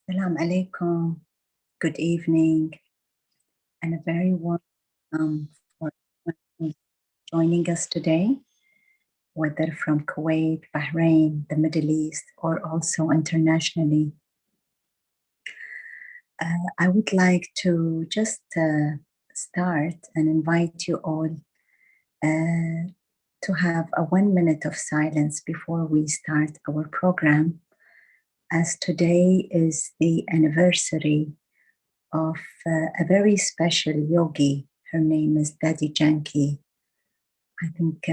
Assalamu alaikum. Good evening, and a very warm welcome for everyone who's joining us today, whether from Kuwait, Bahrain, the Middle East, or also internationally. I would like to just start and invite you all to have a 1 minute of silence before we start our program, as today is the anniversary of a very special yogi. Her name is Daddy Janki. I think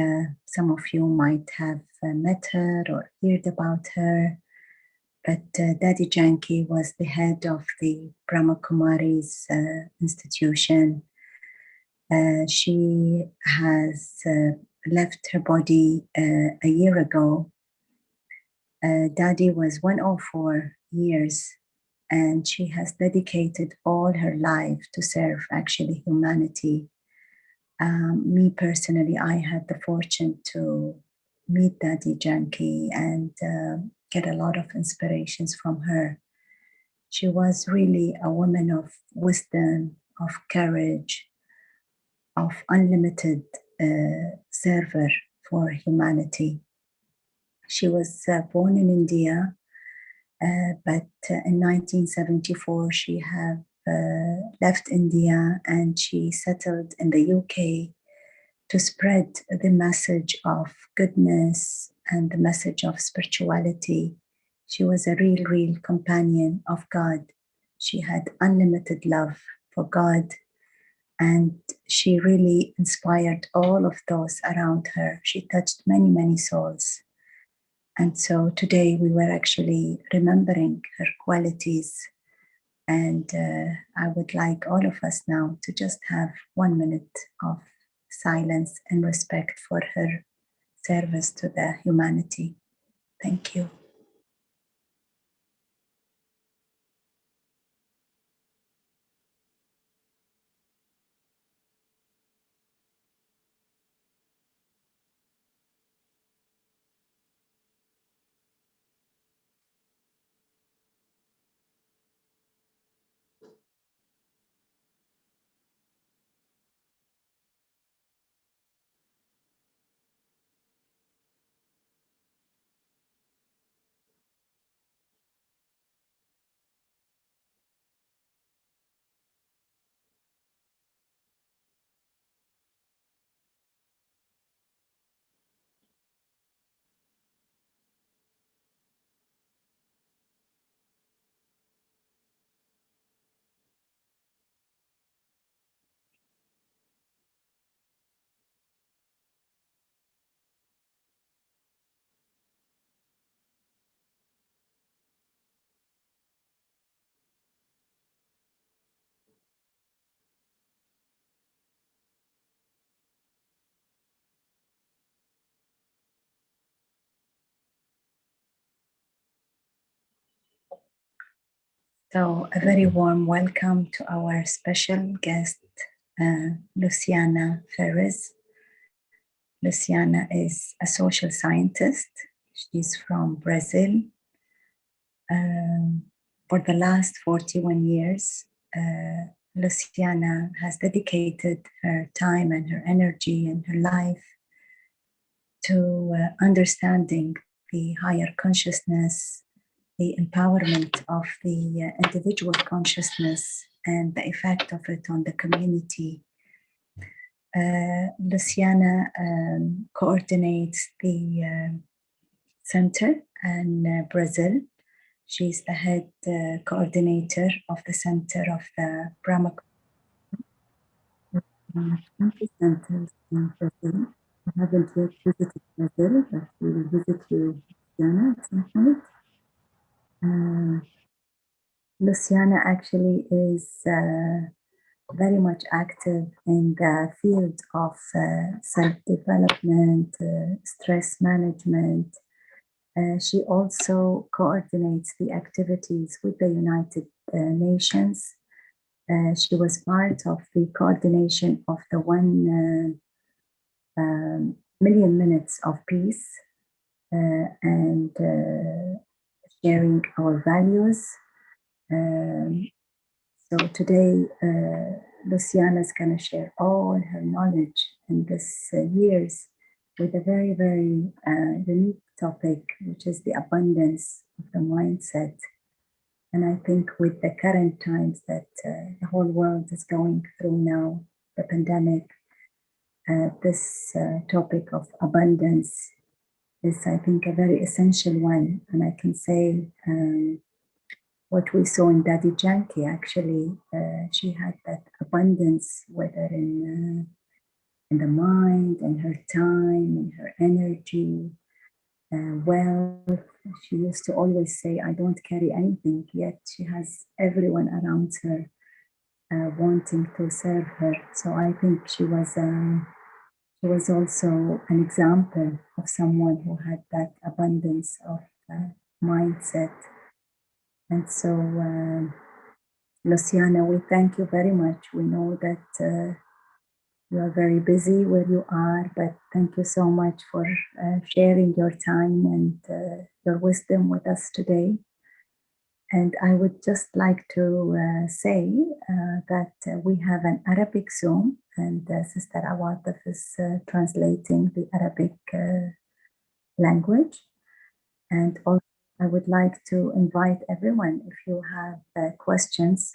some of you might have met her or heard about her, but Daddy Janki was the head of the Brahma Kumari's institution. She has left her body a year ago. Daddy was 104 years, and she has dedicated all her life to serve actually humanity. Me personally, I had the fortune to meet Daddy Janki and get a lot of inspirations from her. She was really a woman of wisdom, of courage, of unlimited server for humanity. She was born in India, but in 1974 she had left India and she settled in the UK to spread the message of goodness and the message of spirituality. She was a real companion of God. She had unlimited love for God, and she really inspired all of those around her. She touched many souls. And so today we were actually remembering her qualities. And I would like all of us now to just have 1 minute of silence and respect for her service to the humanity. Thank you. So a very warm welcome to our special guest, Luciana Ferris. Luciana is a social scientist. She's from Brazil. For the last 41 years, Luciana has dedicated her time and her energy and her life to understanding the higher consciousness, the empowerment of the individual consciousness, and the effect of it on the community. Luciana coordinates the center in Brazil. She's the head coordinator of the center of the Brahma 20 centers in Brazil. I haven't yet visited Brazil, but we will visit you, Luciana, at some point. Luciana actually is very much active in the field of self-development, stress management. She also coordinates the activities with the United Nations. She was part of the coordination of the 1 million minutes of peace and sharing our values. Um, so today, Luciana is going to share all her knowledge in this years with a very, very unique topic, which is the abundance of the mindset. And I think with the current times that the whole world is going through now, the pandemic, this topic of abundance is, I think, a very essential one. And I can say what we saw in Daddy Janki, actually, she had that abundance, whether in the mind, in her time, in her energy, wealth. She used to always say, I don't carry anything, yet she has everyone around her wanting to serve her. So I think she was also an example of someone who had that abundance of mindset. And so, Luciana, we thank you very much. We know that you are very busy where you are, but thank you so much for sharing your time and your wisdom with us today. And I would just like to say that we have an Arabic Zoom, and Sister Awatif is translating the Arabic language. And also, I would like to invite everyone, if you have questions,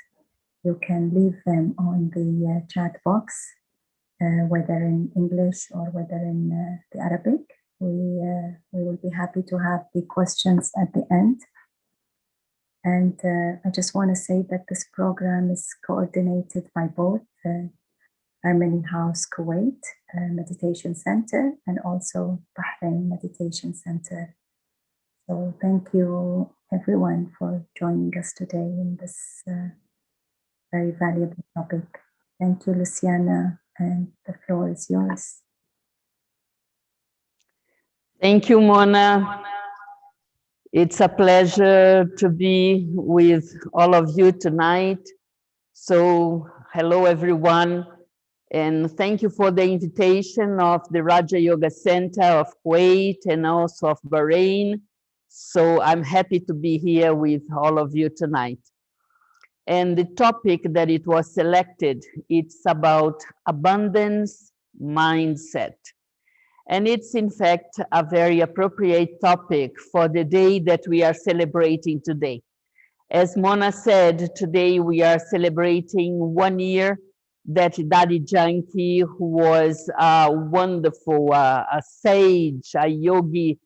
you can leave them on the chat box, whether in English or whether in the Arabic. We will be happy to have the questions at the end. And I just want to say that this program is coordinated by both Harmony House Kuwait Meditation Center and also Bahrain Meditation Center. So thank you everyone for joining us today in this very valuable topic. Thank you, Luciana, and the floor is yours. Thank you, Mona. It's a pleasure to be with all of you tonight. So, hello everyone, and thank you for the invitation of the Raja Yoga Center of Kuwait and also of Bahrain. So I'm happy to be here with all of you tonight. And the topic that it was selected, it's about abundance mindset. And it's in fact a very appropriate topic for the day that we are celebrating today. As Mona said, today we are celebrating 1 year that Daddy Janki, who was a wonderful, a sage, a yogi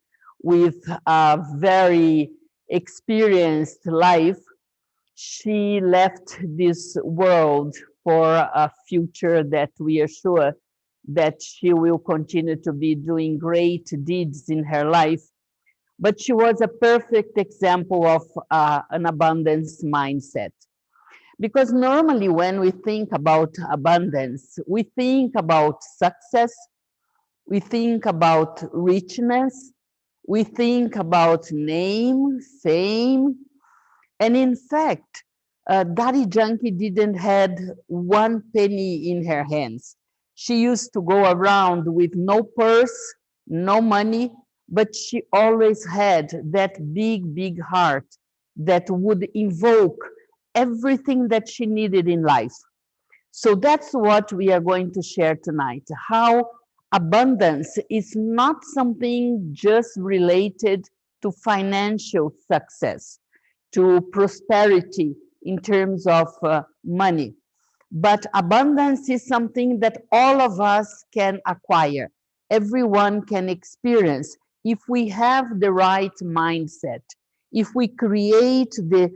with a very experienced life, she left this world for a future that we are sure that she will continue to be doing great deeds in her life. But she was a perfect example of an abundance mindset. Because normally when we think about abundance, we think about success, we think about richness, we think about name, fame, and in fact, Daddy Junkie didn't had 1 penny in her hands. She used to go around with no purse, no money, but she always had that big, big heart that would invoke everything that she needed in life. So that's what we are going to share tonight, how abundance is not something just related to financial success, to prosperity in terms of money. But abundance is something that all of us can acquire. Everyone can experience if we have the right mindset, if we create the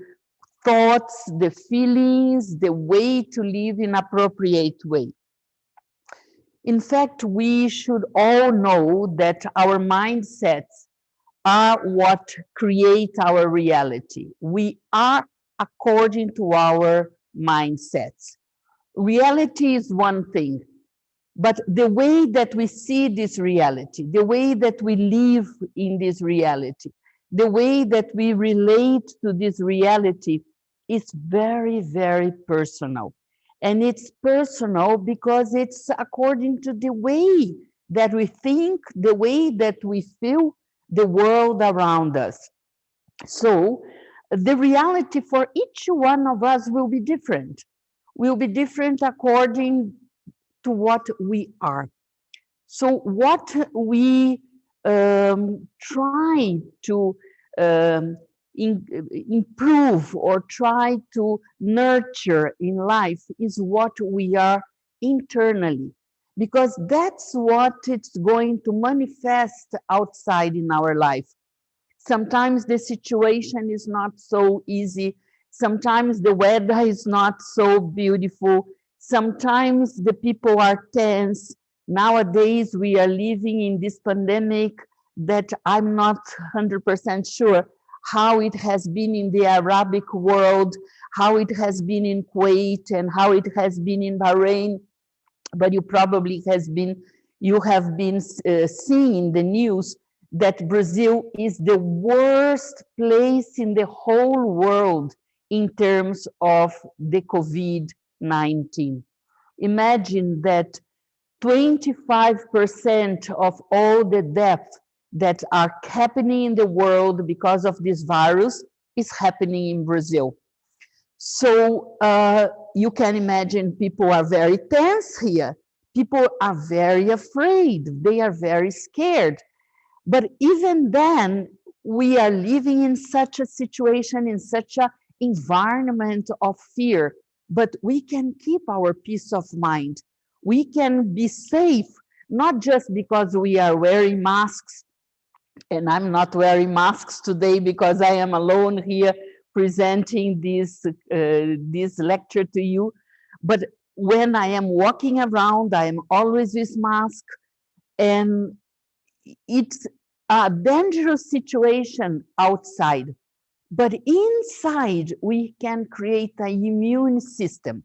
thoughts, the feelings, the way to live in appropriate way. In fact, we should all know that our mindsets are what create our reality. We are according to our mindsets. Reality is one thing, but the way that we see this reality, the way that we live in this reality, the way that we relate to this reality is very, very personal. And it's personal because it's according to the way that we think, the way that we feel the world around us. So the reality for each one of us will be different according to what we are. So what we try to um, improve or try to nurture in life is what we are internally, because that's what it's going to manifest outside in our life. Sometimes the situation is not so easy. Sometimes the weather is not so beautiful. Sometimes the people are tense. Nowadays, we are living in this pandemic that I'm not 100% sure how it has been in the Arabic world, how it has been in Kuwait, and how it has been in Bahrain. But you have been seeing in the news that Brazil is the worst place in the whole world in terms of the COVID-19. Imagine that 25% of all the deaths that are happening in the world because of this virus is happening in Brazil. So you can imagine people are very tense here. People are very afraid. They are very scared. But even then, we are living in such a situation, in such an environment of fear. But we can keep our peace of mind. We can be safe, not just because we are wearing masks, and I'm not wearing masks today because I am alone here presenting this lecture to you. But when I am walking around, I am always with mask, and it's a dangerous situation outside. But inside, we can create an immune system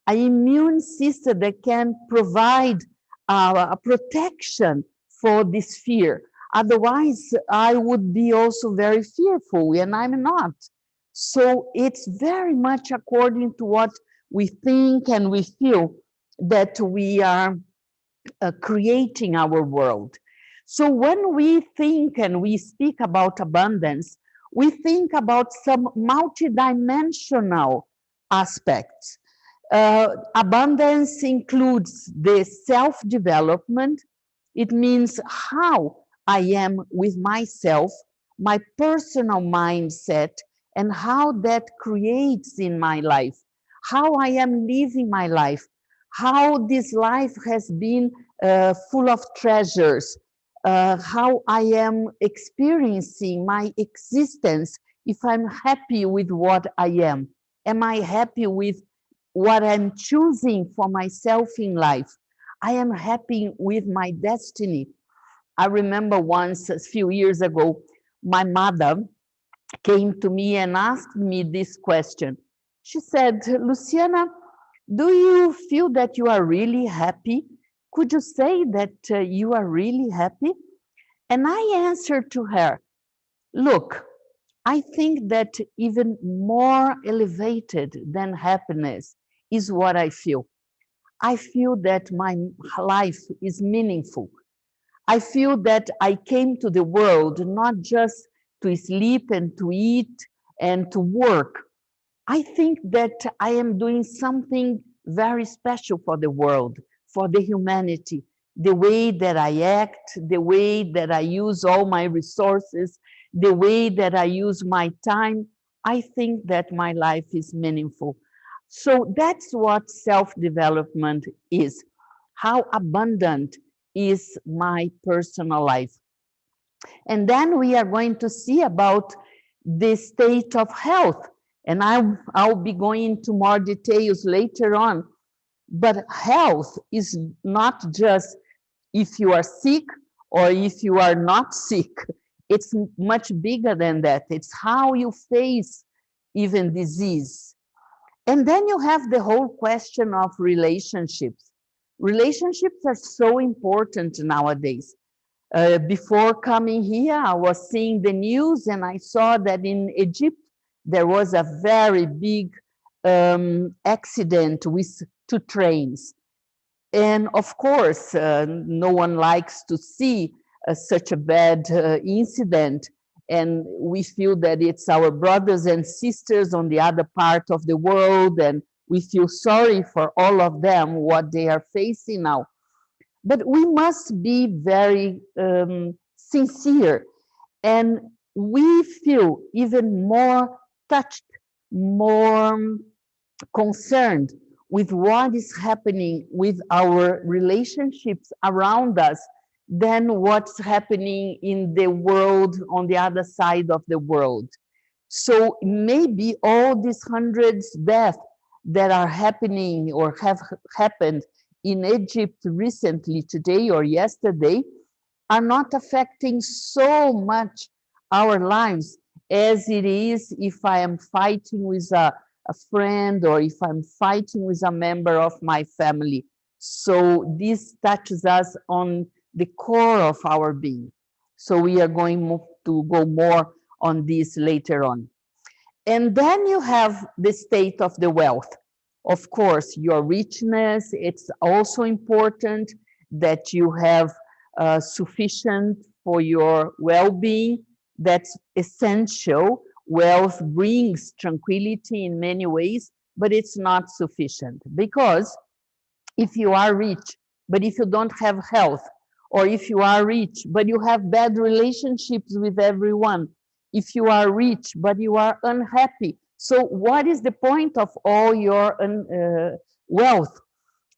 that can provide a protection for this fear. Otherwise, I would be also very fearful, and I'm not. So it's very much according to what we think and we feel that we are creating our world. So when we think and we speak about abundance, we think about some multidimensional aspects. Abundance includes the self-development. It means how I am with myself, my personal mindset, and how that creates in my life, how I am living my life, how this life has been full of treasures, how I am experiencing my existence, if I'm happy with what I am. Am I happy with what I'm choosing for myself in life? I am happy with my destiny. I remember once, a few years ago, my mother came to me and asked me this question. She said, Luciana, do you feel that you are really happy? Could you say that you are really happy? And I answered to her, look, I think that even more elevated than happiness is what I feel. I feel that my life is meaningful. I feel that I came to the world not just to sleep and to eat and to work. I think that I am doing something very special for the world, for the humanity. The way that I act, the way that I use all my resources, the way that I use my time, I think that my life is meaningful. So that's what self-development is. How abundant is my personal life? And then we are going to see about the state of health. And I'll be going into more details later on. But health is not just if you are sick or if you are not sick. It's much bigger than that. It's how you face even disease. And then you have the whole question of relationships. Relationships are so important nowadays. Before coming here, I was seeing the news and I saw that in Egypt, there was a very big accident with two trains. And of course, no one likes to see such a bad incident. and we feel that it's our brothers and sisters on the other part of the world, and we feel sorry for all of them, what they are facing now. But we must be very sincere, and we feel even more touched, more concerned with what is happening with our relationships around us than what's happening in the world on the other side of the world. So maybe all these hundreds deaths that are happening or have happened in Egypt recently, today or yesterday, are not affecting so much our lives as it is if I am fighting with a friend, or if I'm fighting with a member of my family. So this touches us on the core of our being. So we are going to go more on this later on. And then you have the state of the wealth. Of course, your richness, it's also important that you have sufficient for your well-being. That's essential. Wealth brings tranquility in many ways, but it's not sufficient, because if you are rich, but if you don't have health, or if you are rich, but you have bad relationships with everyone, if you are rich, but you are unhappy, so what is the point of all your wealth?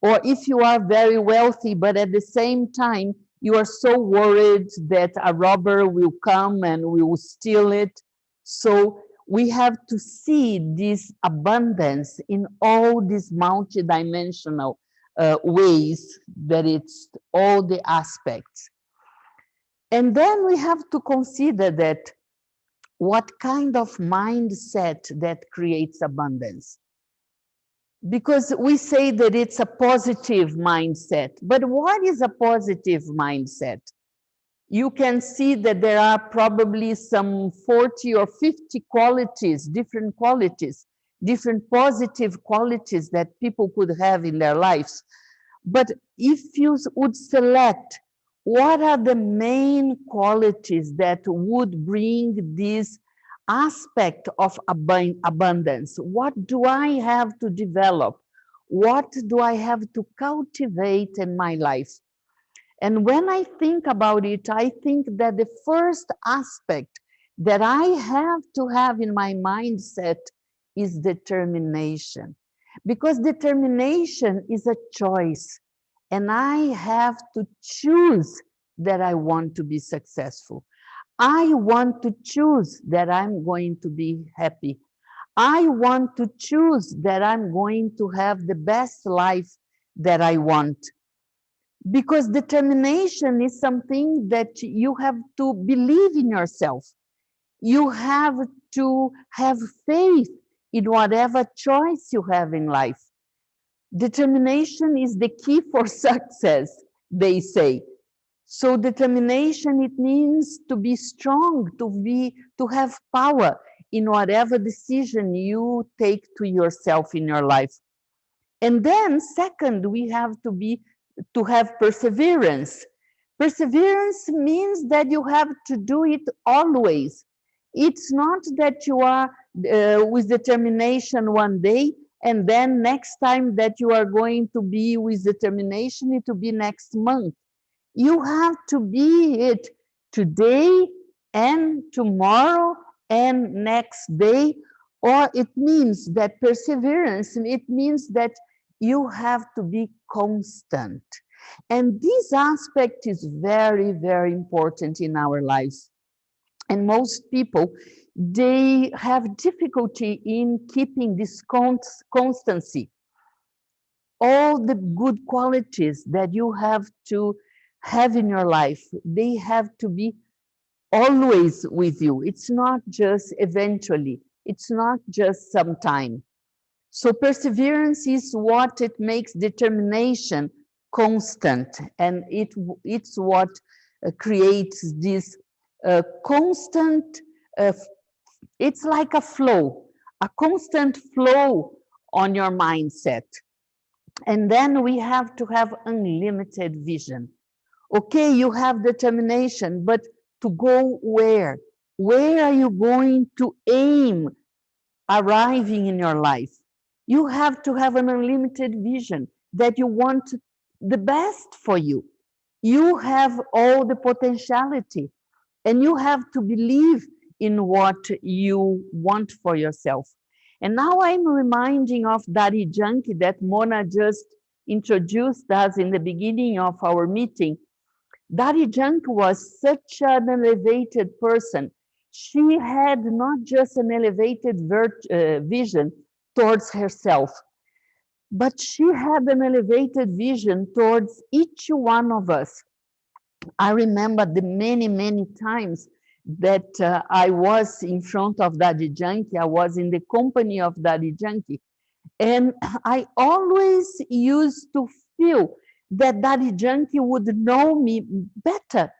Or if you are very wealthy, but at the same time, you are so worried that a robber will come and will steal it. So we have to see this abundance in all these multidimensional ways, that it's all the aspects. And then we have to consider that what kind of mindset that creates abundance. Because we say that it's a positive mindset, but what is a positive mindset? You can see that there are probably some 40 or 50 qualities, different positive qualities that people could have in their lives. But if you would select what are the main qualities that would bring this aspect of abundance, what do I have to develop? What do I have to cultivate in my life? And when I think about it, I think that the first aspect that I have to have in my mindset is determination. Because determination is a choice, and I have to choose that I want to be successful. I want to choose that I'm going to be happy. I want to choose that I'm going to have the best life that I want. Because determination is something that you have to believe in yourself. You have to have faith in whatever choice you have in life. Determination is the key for success, they say. So determination, it means to be strong, to have power in whatever decision you take to yourself in your life. And then second, we have to have perseverance. Perseverance means that you have to do it always. It's not that you are with determination one day, and then next time that you are going to be with determination, it will be next month. You have to be it today and tomorrow and next day. Or it means that perseverance, it means that you have to be constant. And this aspect is very, very important in our lives. And most people, they have difficulty in keeping this constancy. All the good qualities that you have to have in your life, they have to be always with you. It's not just eventually, it's not just sometime. So perseverance is what it makes determination constant, and it's what creates this constant, it's like a flow, a constant flow on your mindset. And then we have to have unlimited vision. Okay, you have determination, but to go where? Where are you going to aim arriving in your life? You have to have an unlimited vision that you want the best for you. You have all the potentiality, and you have to believe in what you want for yourself. And now I'm reminding of Daddy Junkie that Mona just introduced us in the beginning of our meeting. Daddy Junkie was such an elevated person. She had not just an elevated vision towards herself, but she had an elevated vision towards each one of us. I remember the many, many times that I was in front of Daddy Junkie. I was in the company of Daddy Junkie. And I always used to feel that Daddy Junkie would know me better,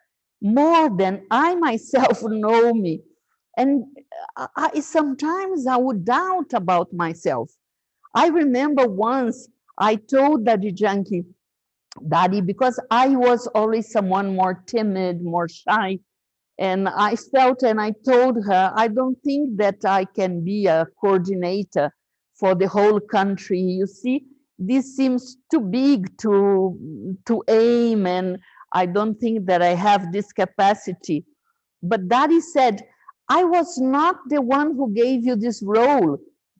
more than I myself know me. And sometimes I would doubt about myself. I remember once I told Daddy Junkie, Daddy, because I was always someone more timid, more shy, and I felt and I told her, I don't think that I can be a coordinator for the whole country. You see, this seems too big to aim, and I don't think that I have this capacity. But Daddy said, I was not the one who gave you this role.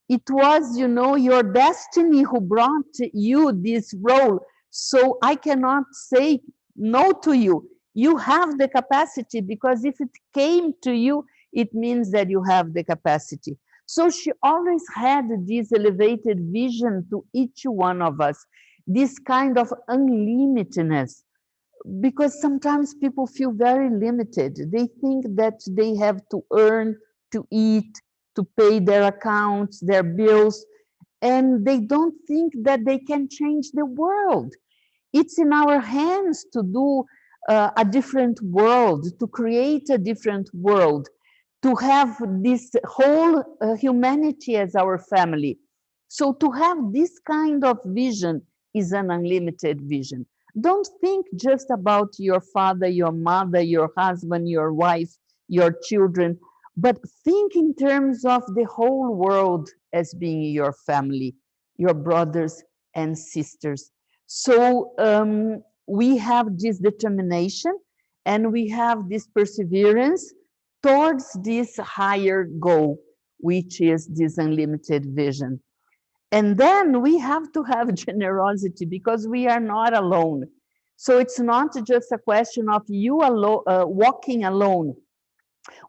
It was, your destiny who brought you this role. So I cannot say no to you. You have the capacity, because if it came to you, it means that you have the capacity. So she always had this elevated vision to each one of us, this kind of unlimitedness, because sometimes people feel very limited. They think that they have to earn, to eat, to pay their accounts, their bills, and they don't think that they can change the world. It's in our hands to do a different world, to create a different world, to have this whole humanity as our family. So to have this kind of vision is an unlimited vision. Don't think just about your father, your mother, your husband, your wife, your children, but think in terms of the whole world as being your family, your brothers and sisters. So we have this determination and we have this perseverance towards this higher goal, which is this unlimited vision. And then we have to have generosity, because we are not alone. So it's not just a question of you walking alone.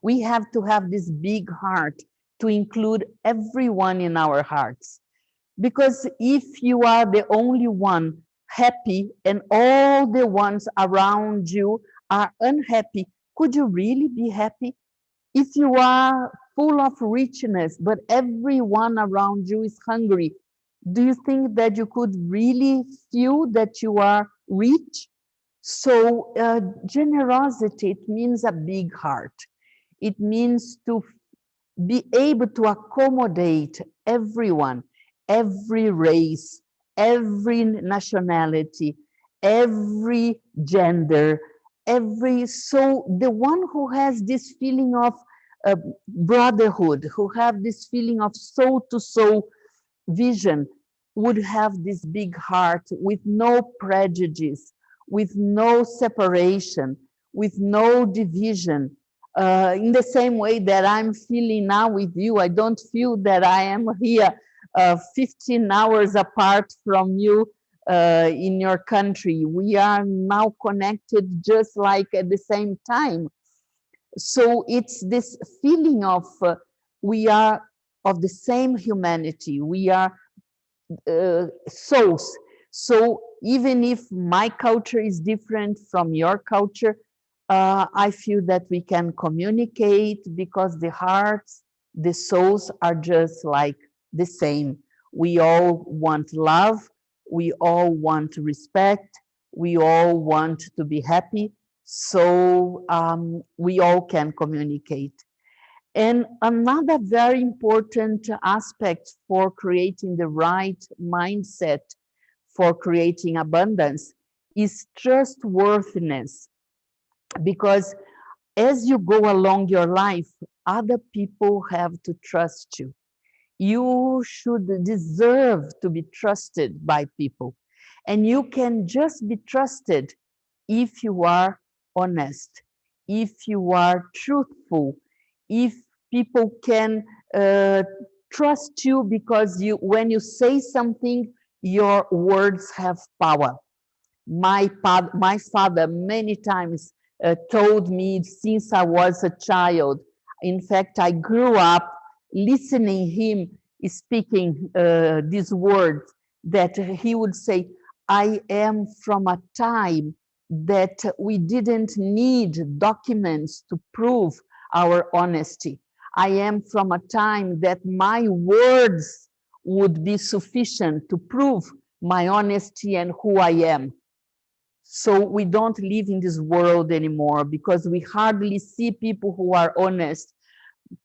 We have to have this big heart to include everyone in our hearts. Because if you are the only one happy and all the ones around you are unhappy, could you really be happy? If you are full of richness, but everyone around you is hungry, do you think that you could really feel that you are rich? So generosity, it means a big heart. It means to be able to accommodate everyone, every race, every nationality, every gender, so the one who has this feeling of brotherhood, who have this feeling of soul to soul vision, would have this big heart with no prejudice, with no separation, with no division. In the same way that I'm feeling now with you, I don't feel that I am here 15 hours apart from you in your country. We are now connected just like at the same time. So it's this feeling of we are of the same humanity. We are souls. So even if my culture is different from your culture, I feel that we can communicate, because the hearts, the souls are just like the same. We all want love, we all want respect, we all want to be happy. So we all can communicate. And another very important aspect for creating the right mindset for creating abundance is trustworthiness. Because as you go along your life, other people have to trust you. You should deserve to be trusted by people. And you can just be trusted if you are honest, if you are truthful, if people can trust you because when you say something, your words have power. My father many times told me since I was a child. In fact, I grew up listening him speaking these words that he would say, I am from a time that we didn't need documents to prove our honesty. I am from a time that my words would be sufficient to prove my honesty and who I am. So we don't live in this world anymore because we hardly see people who are honest,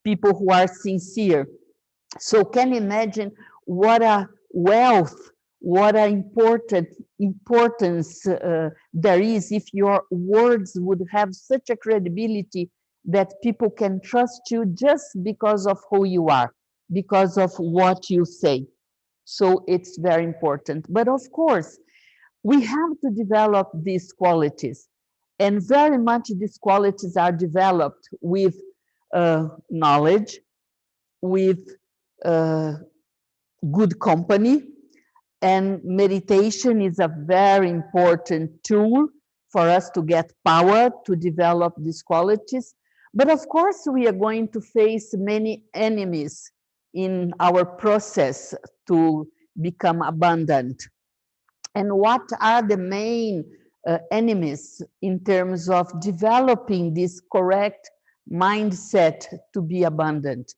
people who are sincere. So can you imagine what a wealth, what an importance there is if your words would have such a credibility that people can trust you just because of who you are, because of what you say. So it's very important. But of course, we have to develop these qualities. And very much these qualities are developed with knowledge, with uh, good company, and meditation is a very important tool for us to get power to develop these qualities. But of course, we are going to face many enemies in our process to become abundant. And what are the main enemies in terms of developing this correct mindset to be abundant?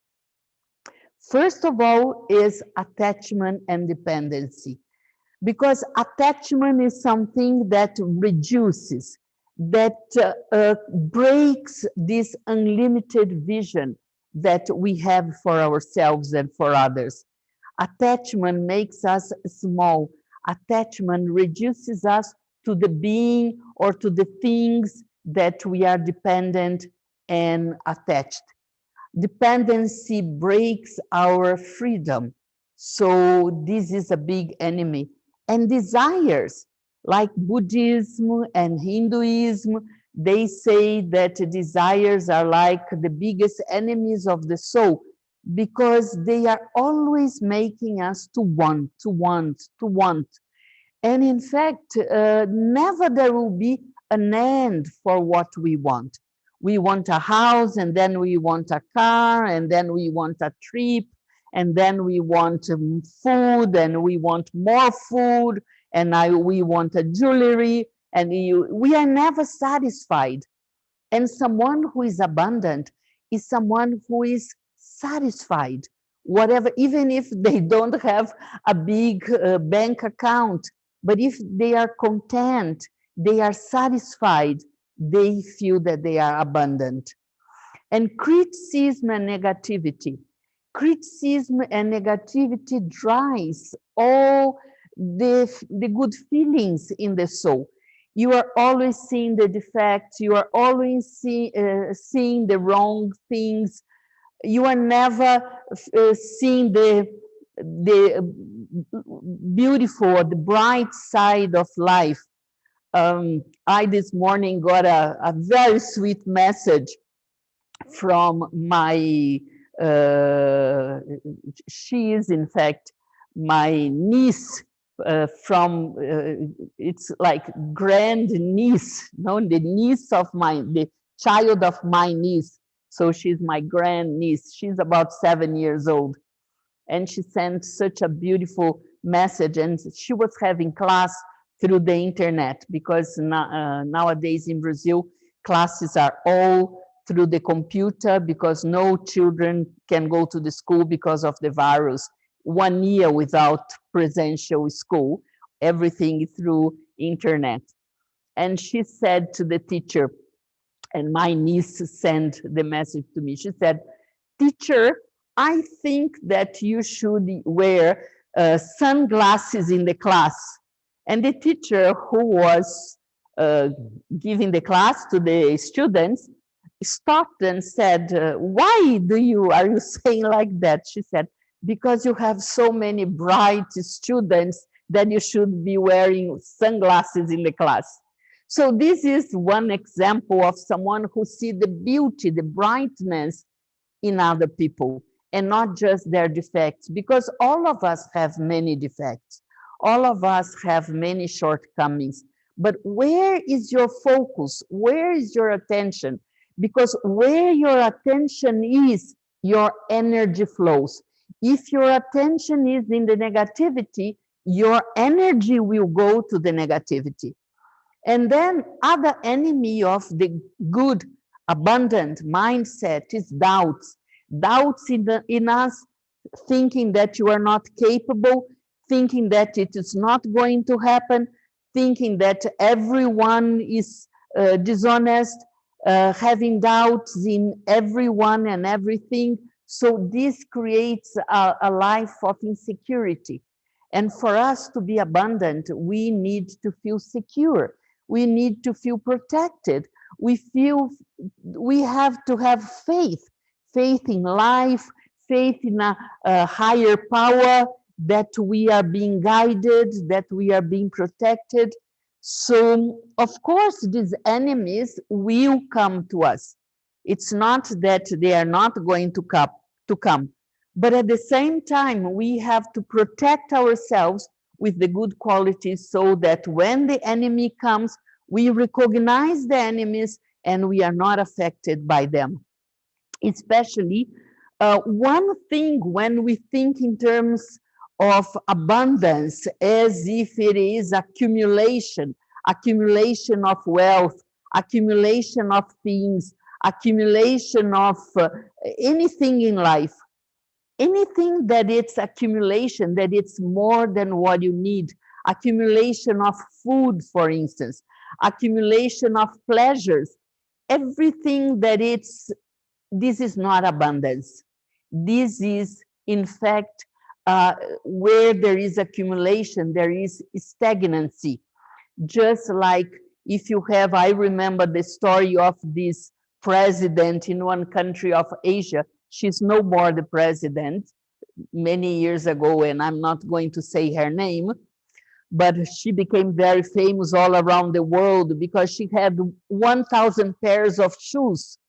First of all is attachment and dependency, because attachment is something that reduces, that breaks this unlimited vision that we have for ourselves and for others. Attachment makes us small. Attachment reduces us to the being or to the things that we are dependent and attached. Dependency breaks our freedom. So this is a big enemy. And desires, like Buddhism and Hinduism, they say that desires are like the biggest enemies of the soul because they are always making us to want, to want, to want. And in fact, never there will be an end for what we want. We want a house, and then we want a car, and then we want a trip, and then we want food, and we want more food, and we want a jewelry, and we are never satisfied. And someone who is abundant is someone who is satisfied, whatever, even if they don't have a big bank account, but if they are content, they are satisfied, they feel that they are abundant. And criticism and negativity. Criticism and negativity drives all the good feelings in the soul. You are always seeing the defects, you are always seeing the wrong things, you are never seeing the beautiful or the bright side of life. I this morning got a very sweet message from my, she is in fact my niece it's like grand niece, no, the niece of the child of my niece. So she's my grand niece. She's about 7 years old. And she sent such a beautiful message. And she was having class through the internet because nowadays in Brazil, classes are all through the computer because no children can go to the school because of the virus. 1 year without presential school, everything through internet. And she said to the teacher, and my niece sent the message to me, she said, teacher, I think that you should wear sunglasses in the class. And the teacher who was giving the class to the students, stopped and said, why are you saying like that? She said, because you have so many bright students that you should be wearing sunglasses in the class. So this is one example of someone who sees the beauty, the brightness in other people and not just their defects, because all of us have many defects. All of us have many shortcomings. But where is your focus? Where is your attention? Because where your attention is, your energy flows. If your attention is in the negativity, your energy will go to the negativity. And then other enemy of the good, abundant mindset is doubts. Doubts in us, thinking that you are not capable, thinking that it is not going to happen, thinking that everyone is dishonest, having doubts in everyone and everything. So this creates a life of insecurity. And for us to be abundant, we need to feel secure. We need to feel protected. We have to have faith, faith in life, faith in a higher power, that we are being guided, that we are being protected. So, of course, these enemies will come to us. It's not that they are not going to come. But at the same time, we have to protect ourselves with the good qualities so that when the enemy comes, we recognize the enemies and we are not affected by them. Especially one thing when we think in terms of abundance as if it is accumulation, accumulation of wealth, accumulation of things, accumulation of anything in life. Anything that it's accumulation, that it's more than what you need, accumulation of food, for instance, accumulation of pleasures, everything that it's, this is not abundance. This is, in fact, where there is accumulation, there is stagnancy. Just like if you have, I remember the story of this president in one country of Asia. She's no more the president, many years ago, and I'm not going to say her name, but she became very famous all around the world because she had 1,000 pairs of shoes.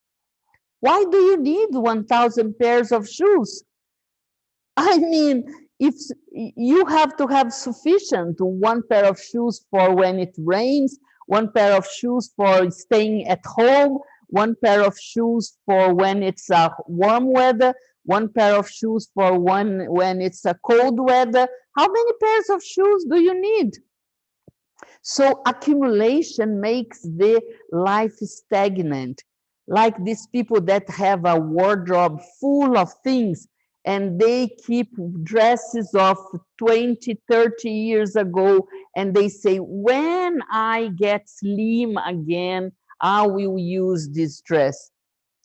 Why do you need 1,000 pairs of shoes? I mean, if you have to have sufficient, one pair of shoes for when it rains, one pair of shoes for staying at home, one pair of shoes for when it's warm weather, one pair of shoes for when it's a cold weather. How many pairs of shoes do you need? So accumulation makes the life stagnant. Like these people that have a wardrobe full of things and they keep dresses of 20, 30 years ago, and they say, when I get slim again, I will use this dress.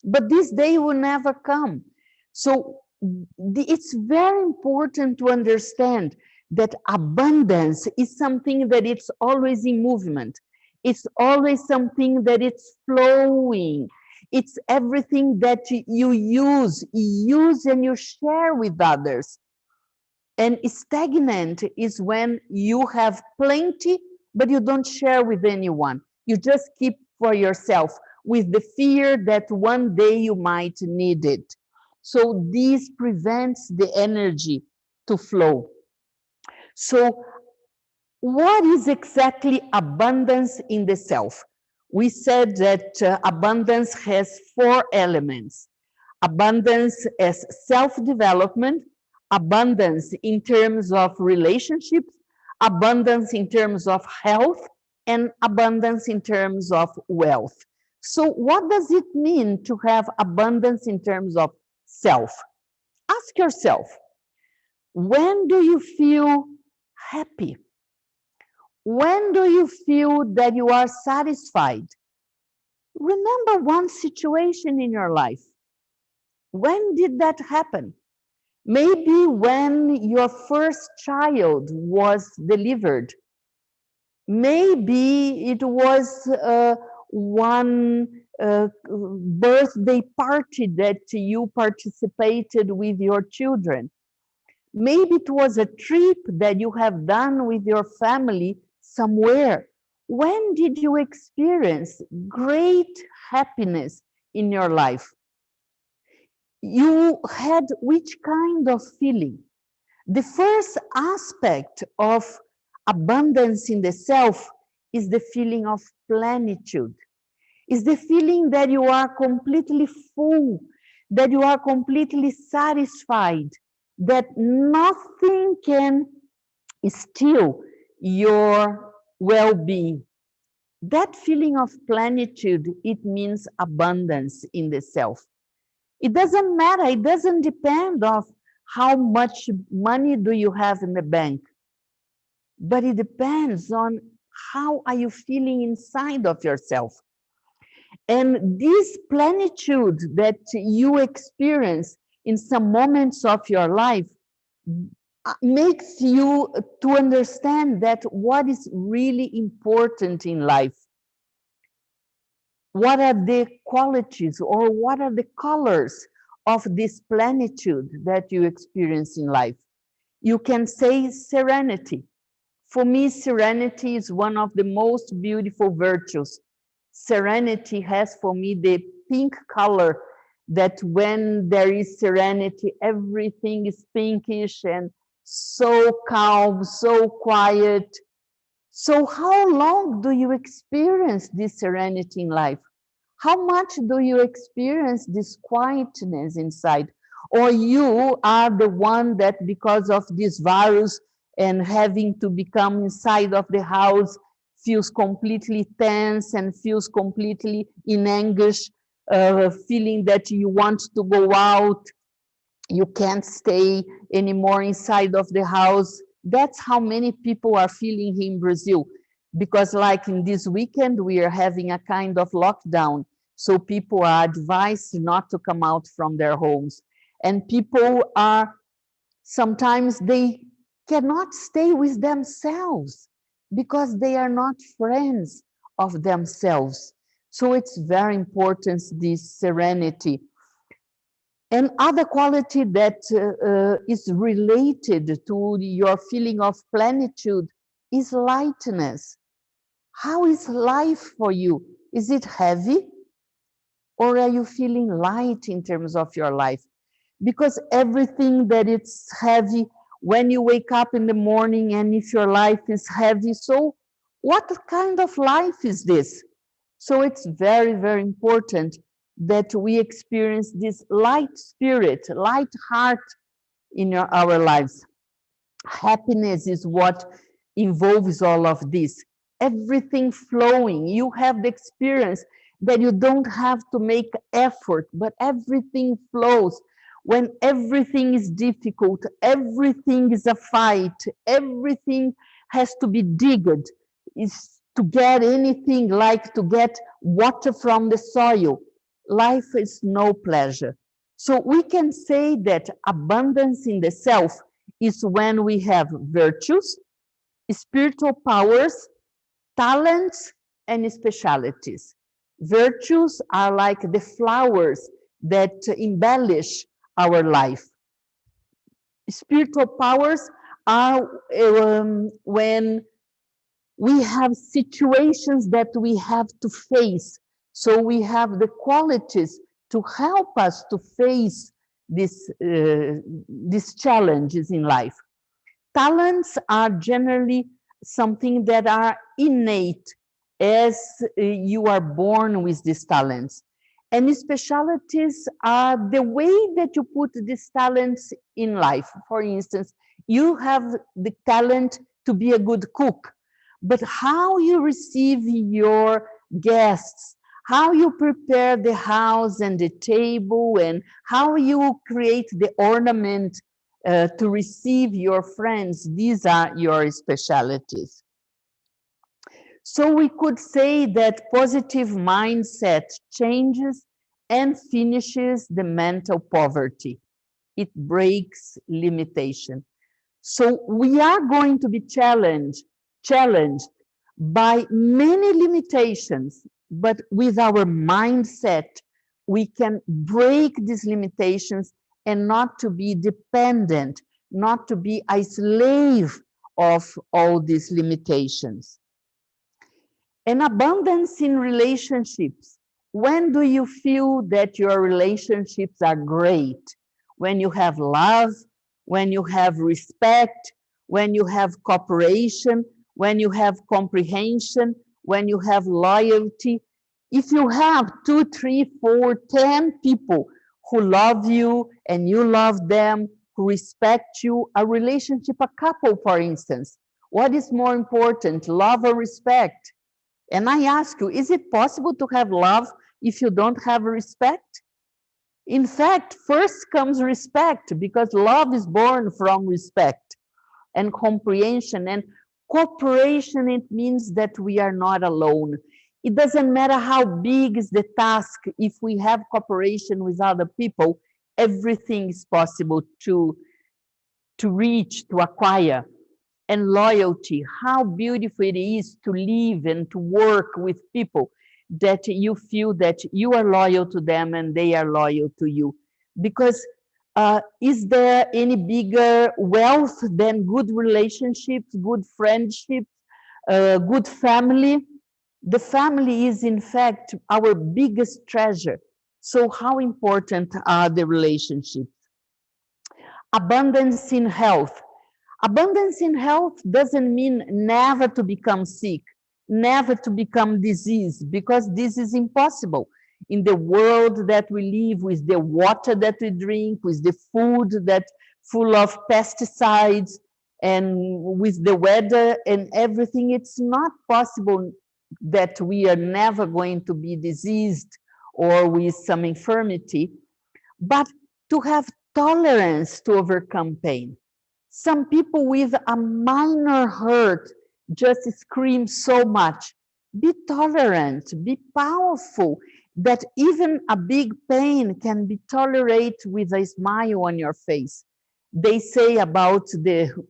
But this day will never come. So it's very important to understand that abundance is something that it's always in movement. It's always something that it's flowing. It's everything that you use and you share with others. And stagnant is when you have plenty, but you don't share with anyone. You just keep for yourself with the fear that one day you might need it. So this prevents the energy to flow. So what is exactly abundance in the self? We said that abundance has 4 elements. Abundance as self-development, abundance in terms of relationships, abundance in terms of health, and abundance in terms of wealth. So what does it mean to have abundance in terms of self? Ask yourself, when do you feel happy? When do you feel that you are satisfied? Remember one situation in your life. When did that happen? Maybe when your first child was delivered. Maybe it was one birthday party that you participated with your children. Maybe it was a trip that you have done with your family somewhere. When did you experience great happiness in your life? You had which kind of feeling? The first aspect of abundance in the self is the feeling of plenitude, is the feeling that you are completely full, that you are completely satisfied, that nothing can steal your well-being. That feeling of plenitude, it means abundance in the self. It doesn't matter, it doesn't depend of how much money do you have in the bank, but it depends on how are you feeling inside of yourself. And this plenitude that you experience in some moments of your life makes you to understand that what is really important in life. What are the qualities or what are the colors of this plenitude that you experience in life? You can say serenity. For me, serenity is one of the most beautiful virtues. Serenity has for me the pink color that when there is serenity, everything is pinkish and so calm, so quiet. So how long do you experience this serenity in life? How much do you experience this quietness inside? Or you are the one that because of this virus and having to become inside of the house feels completely tense and feels completely in anguish, feeling that you want to go out, you can't stay anymore inside of the house. That's how many people are feeling here in Brazil. Because like in this weekend, we are having a kind of lockdown. So people are advised not to come out from their homes. And people are, sometimes they cannot stay with themselves because they are not friends of themselves. So it's very important, this serenity. And other quality that is related to your feeling of plenitude is lightness. How is life for you? Is it heavy? Or are you feeling light in terms of your life? Because everything that it's heavy, when you wake up in the morning and if your life is heavy, so what kind of life is this? So it's very, very important that we experience this light spirit, light heart in our lives. Happiness is what involves all of this. Everything flowing. You have the experience that you don't have to make effort, but everything flows. When everything is difficult, everything is a fight, everything has to be digged. Is to get anything like to get water from the soil. Life is no pleasure. So we can say that abundance in the self is when we have virtues, spiritual powers, talents, and specialities. Virtues are like the flowers that embellish our life. Spiritual powers are when we have situations that we have to face. So we have the qualities to help us to face these challenges in life. Talents are generally something that are innate as you are born with these talents. And specialities are the way that you put these talents in life. For instance, you have the talent to be a good cook, but how you receive your guests, how you prepare the house and the table, and how you create the ornament to receive your friends, these are your specialities. So we could say that positive mindset changes and finishes the mental poverty. It breaks limitation. So we are going to be challenged by many limitations but with our mindset, we can break these limitations and not to be dependent, not to be a slave of all these limitations. And abundance in relationships. When do you feel that your relationships are great? When you have love, when you have respect, when you have cooperation, when you have comprehension, when you have loyalty. If you have 2, 3, 4, 10 people who love you and you love them, who respect you, a relationship, a couple, for instance, what is more important, love or respect? And I ask you, is it possible to have love if you don't have respect? In fact, first comes respect, because love is born from respect and comprehension and cooperation. It means that we are not alone. It doesn't matter how big is the task. If we have cooperation with other people, everything is possible to reach, to acquire. And loyalty, how beautiful it is to live and to work with people that you feel that you are loyal to them and they are loyal to you. Because is there any bigger wealth than good relationships, good friendships, good family? The family is, in fact, our biggest treasure. So how important are the relationships? Abundance in health. Abundance in health doesn't mean never to become sick, never to become diseased, because this is impossible. In the world that we live, with the water that we drink, with the food that full of pesticides, and with the weather and everything, it's not possible that we are never going to be diseased or with some infirmity, but to have tolerance to overcome pain. Some people with a minor hurt just scream so much. Be tolerant, be powerful, that even a big pain can be tolerated with a smile on your face. They say about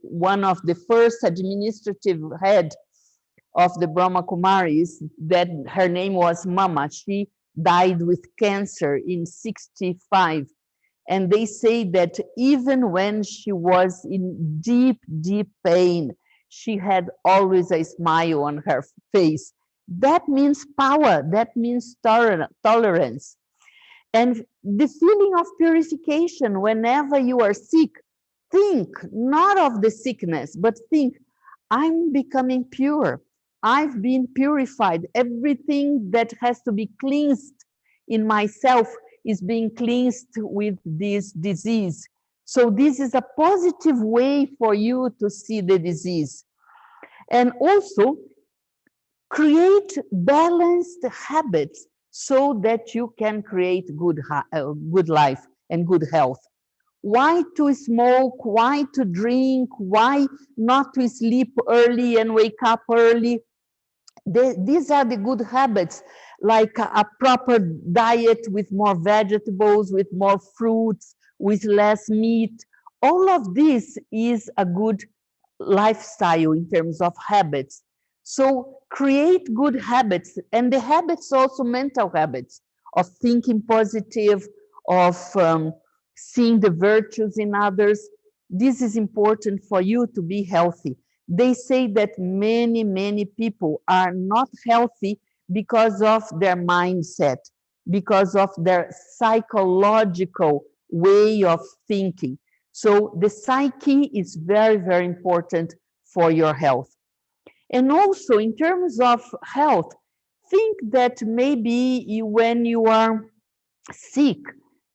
one of the first administrative head of the Brahma Kumaris that her name was Mama. She died with cancer in 65. And they say that even when she was in deep, deep pain, she had always a smile on her face. That means power, that means tolerance. And the feeling of purification whenever you are sick, think not of the sickness, but think, I'm becoming pure. I've been purified. Everything that has to be cleansed in myself is being cleansed with this disease. So this is a positive way for you to see the disease. And also create balanced habits so that you can create good life and good health. Why to smoke? Why to drink? Why not to sleep early and wake up early? These are the good habits, like a proper diet with more vegetables, with more fruits, with less meat. All of this is a good lifestyle in terms of habits. So create good habits, and the habits also mental habits of thinking positive, of seeing the virtues in others. This is important for you to be healthy. They say that many, many people are not healthy because of their mindset, because of their psychological way of thinking. So the psyche is very, very important for your health. And also in terms of health, think that maybe when you are sick,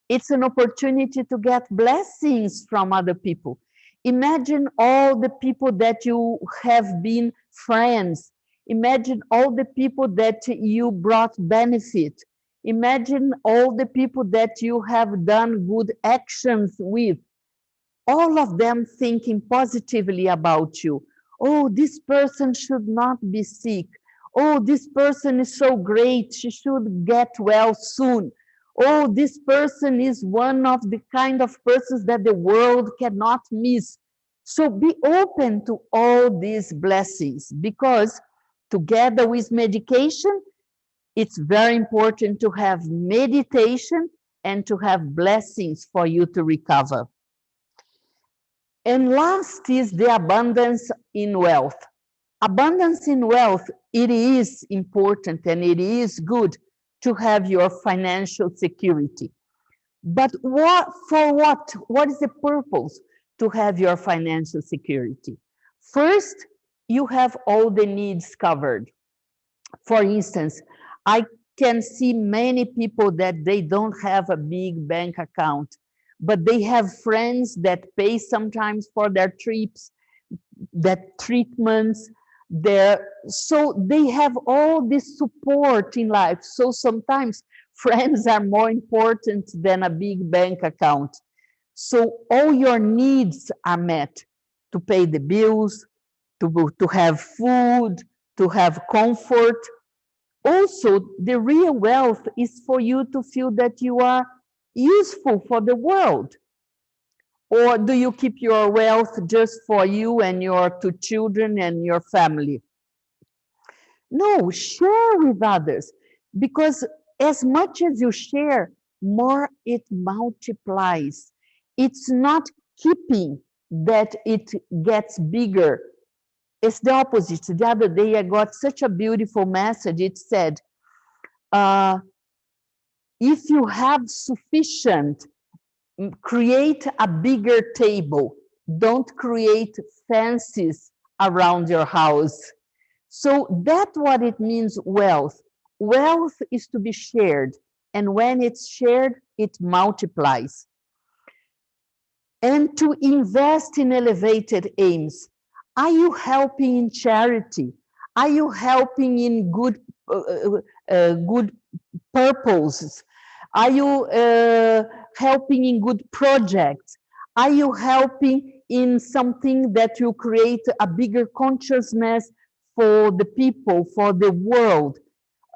it's an opportunity to get blessings from other people. Imagine all the people that you have been friends. Imagine all the people that you brought benefit. Imagine all the people that you have done good actions with, all of them thinking positively about you. Oh, this person should not be sick. Oh, this person is so great. She should get well soon. Oh, this person is one of the kind of persons that the world cannot miss. So be open to all these blessings, because together with medication, It's very important to have meditation and to have blessings for you to recover. And last is the abundance in wealth. Abundance in wealth, it is important and it is good to have your financial security. But for what? What is the purpose to have your financial security? First, you have all the needs covered. For instance, I can see many people that they don't have a big bank account, but they have friends that pay sometimes for their trips, that treatments, so they have all this support in life. So sometimes friends are more important than a big bank account. So all your needs are met to pay the bills, to have food, to have comfort. Also, the real wealth is for you to feel that you are useful for the world. Or do you keep your wealth just for you and your two children and your family? No, share with others, because as much as you share, more it multiplies. It's not keeping that it gets bigger. It's the opposite. The other day I got such a beautiful message. It said, if you have sufficient, create a bigger table. Don't create fences around your house. So that's what it means, wealth. Wealth is to be shared. And when it's shared, it multiplies. And to invest in elevated aims. Are you helping in charity? Are you helping in good purposes? Are you helping in good projects? Are you helping in something that will create a bigger consciousness for the people, for the world?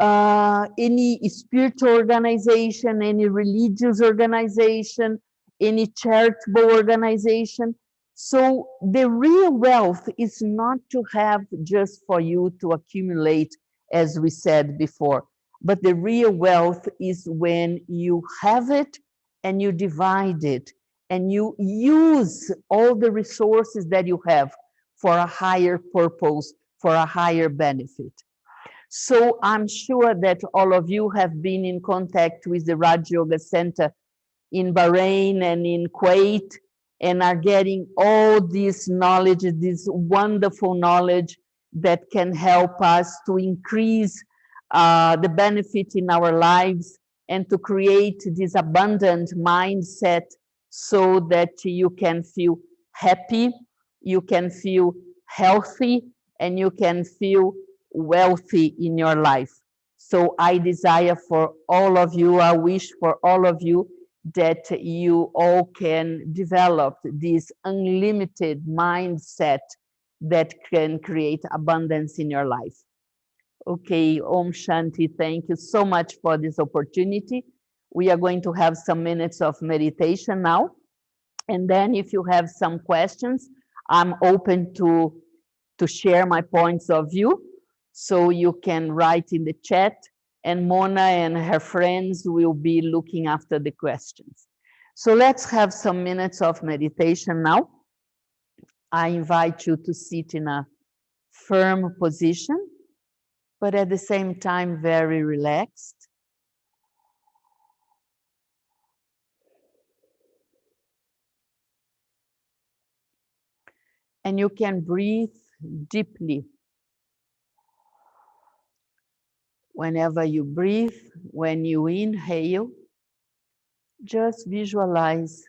Any spiritual organization, any religious organization, any charitable organization. So the real wealth is not to have just for you to accumulate, as we said before, but the real wealth is when you have it and you divide it and you use all the resources that you have for a higher purpose, for a higher benefit. So I'm sure that all of you have been in contact with the Raj Yoga Center in Bahrain and in Kuwait and are getting all this knowledge, this wonderful knowledge that can help us to increase the benefit in our lives and to create this abundant mindset so that you can feel happy, you can feel healthy, and you can feel wealthy in your life. So I desire for all of you, I wish for all of you that you all can develop this unlimited mindset that can create abundance in your life. Okay, Om Shanti, thank you so much for this opportunity. We are going to have some minutes of meditation now. And then if you have some questions, I'm open to share my points of view. So you can write in the chat and Mona and her friends will be looking after the questions. So let's have some minutes of meditation now. I invite you to sit in a firm position, but at the same time, very relaxed. And you can breathe deeply. Whenever you breathe, when you inhale, just visualize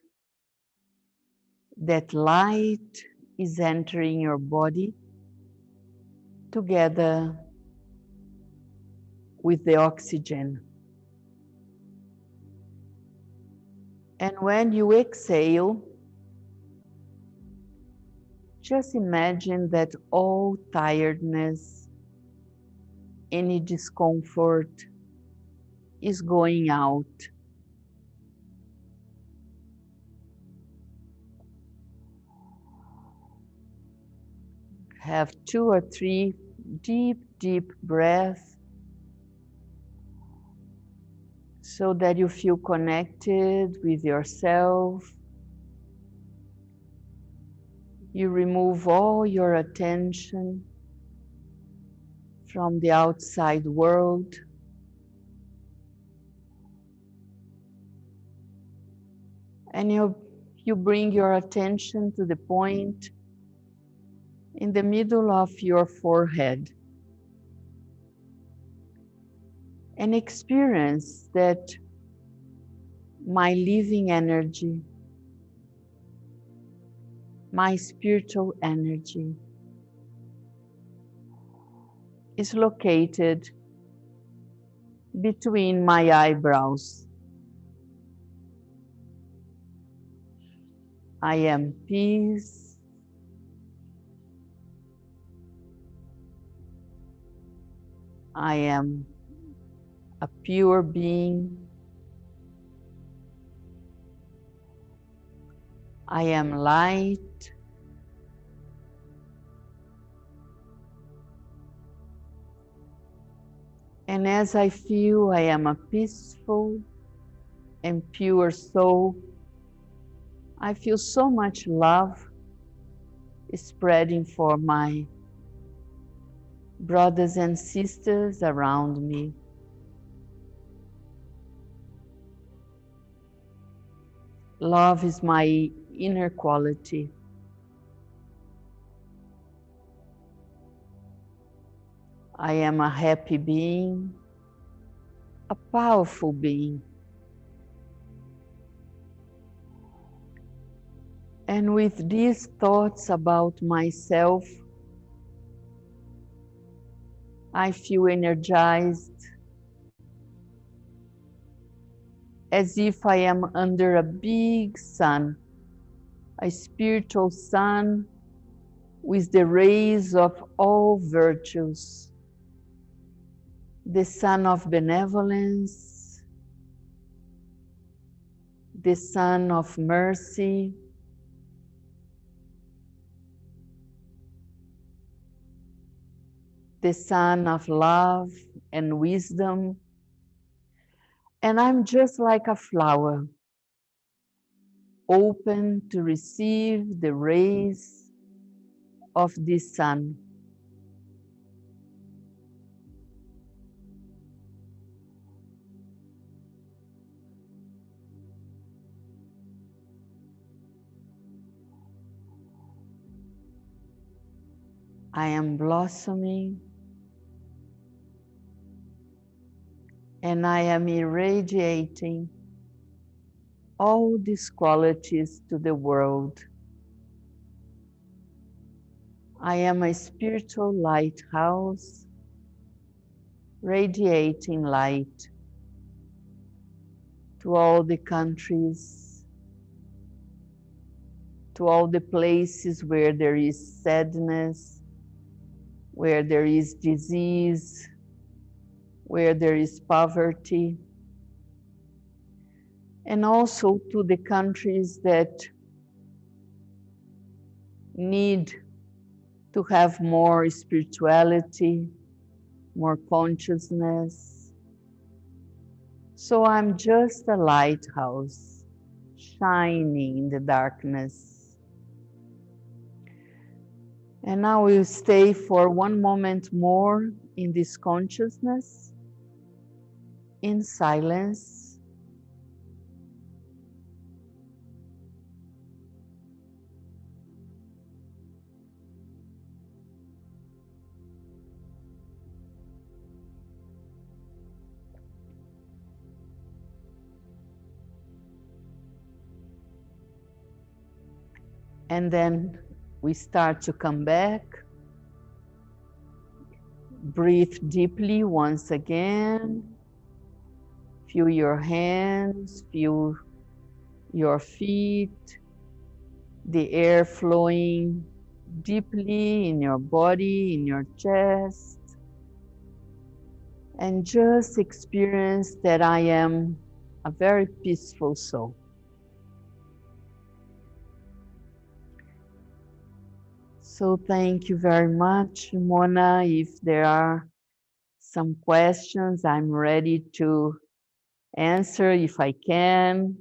that light is entering your body together with the oxygen. And when you exhale, just imagine that all tiredness, any discomfort is going out. Have 2 or 3 deep, deep breaths. so that you feel connected with yourself. You remove all your attention from the outside world. And you bring your attention to the point in the middle of your forehead and experience that my living energy, my spiritual energy is located between my eyebrows. I am peace. I am a pure being. I am light. And as I feel I am a peaceful and pure soul, I feel so much love spreading for my brothers and sisters around me. Love is my inner quality. I am a happy being, a powerful being. And with these thoughts about myself, I feel energized, as if I am under a big sun, a spiritual sun with the rays of all virtues, the sun of benevolence, the sun of mercy, the sun of love and wisdom. And I'm just like a flower, open to receive the rays of this sun. I am blossoming, and I am irradiating all these qualities to the world. I am a spiritual lighthouse, radiating light to all the countries, to all the places where there is sadness, where there is disease, where there is poverty, and also to the countries that need to have more spirituality, more consciousness. So I'm just a lighthouse shining in the darkness. And now we'll stay for one moment more in this consciousness, in silence. And then we start to come back. Breathe deeply once again. Feel your hands, feel your feet, the air flowing deeply in your body, in your chest. And just experience that I am a very peaceful soul. So thank you very much, Mona. If there are some questions, I'm ready to answer if I can.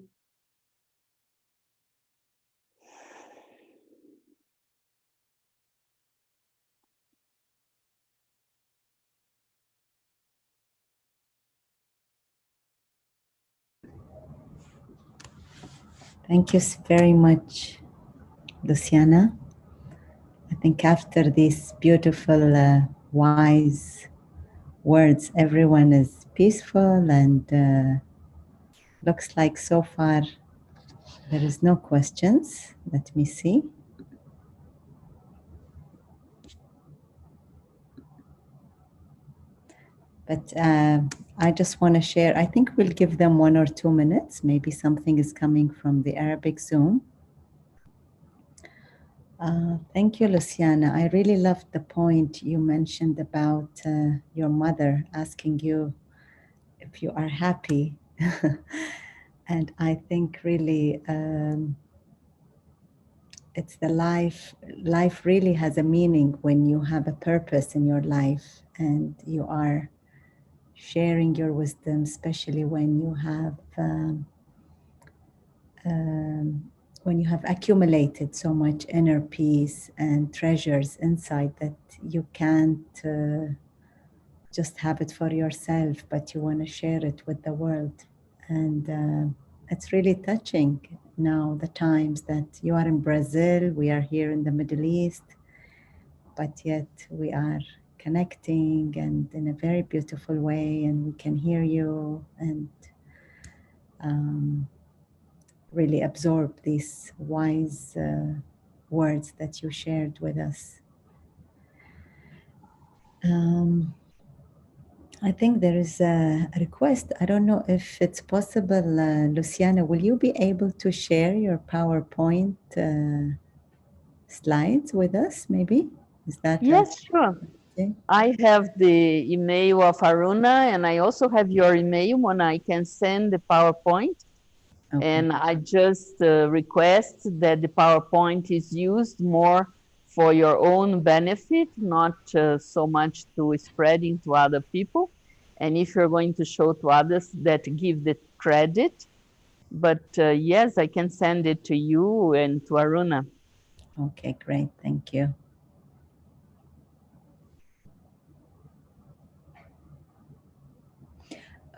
Thank you very much, Luciana. I think after these beautiful, wise words, everyone is peaceful and looks like so far there is no questions. Let me see. But I just want to share, I think we'll give them 1 or 2 minutes. Maybe something is coming from the Arabic Zoom. Thank you, Luciana. I really loved the point you mentioned about your mother asking you if you are happy. And I think really it's the life really has a meaning when you have a purpose in your life and you are sharing your wisdom, especially when you have accumulated so much inner peace and treasures inside that you can't just have it for yourself, but you want to share it with the world. And it's really touching now, the times that you are in Brazil, we are here in the Middle East, but yet we are connecting and in a very beautiful way, and we can hear you and really absorb these wise words that you shared with us. I think there is a request. I don't know if it's possible, Luciana, will you be able to share your PowerPoint slides with us, maybe? Is that Yes, sure. okay? I have the email of Aruna, and I also have your email when I can send the PowerPoint. Okay. And I just request that the PowerPoint is used more for your own benefit, not so much to spreading to other people. And if you're going to show to others, that give the credit. But yes, I can send it to you and to Aruna. Okay, great. Thank you.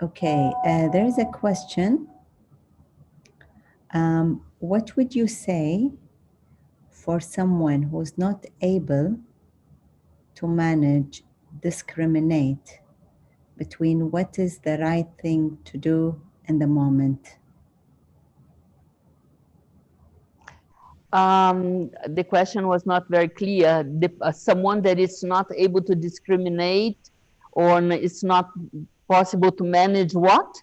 Okay, there is a question. What would you say for someone who's not able to manage, discriminate between what is the right thing to do in the moment? The question was not very clear. Someone that is not able to discriminate or it's not possible to manage what?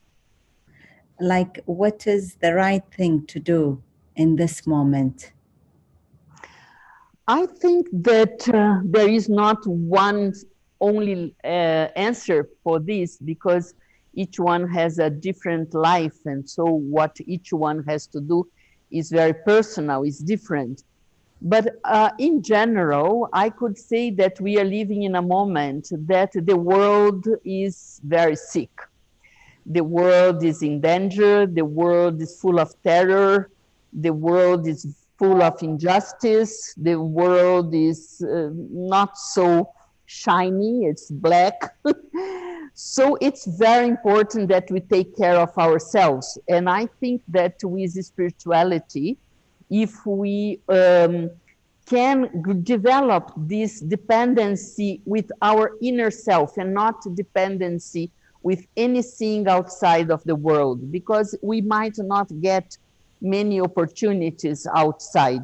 Like, what is the right thing to do in this moment? I think that there is not one only answer for this because each one has a different life. And so what each one has to do is very personal, is different. But in general, I could say that we are living in a moment that the world is very sick. The world is in danger. The world is full of terror. The world is full of injustice. The world is not so shiny. It's black. So it's very important that we take care of ourselves. And I think that with spirituality, if we can develop this dependency with our inner self and not dependency with anything outside of the world, because we might not get many opportunities outside.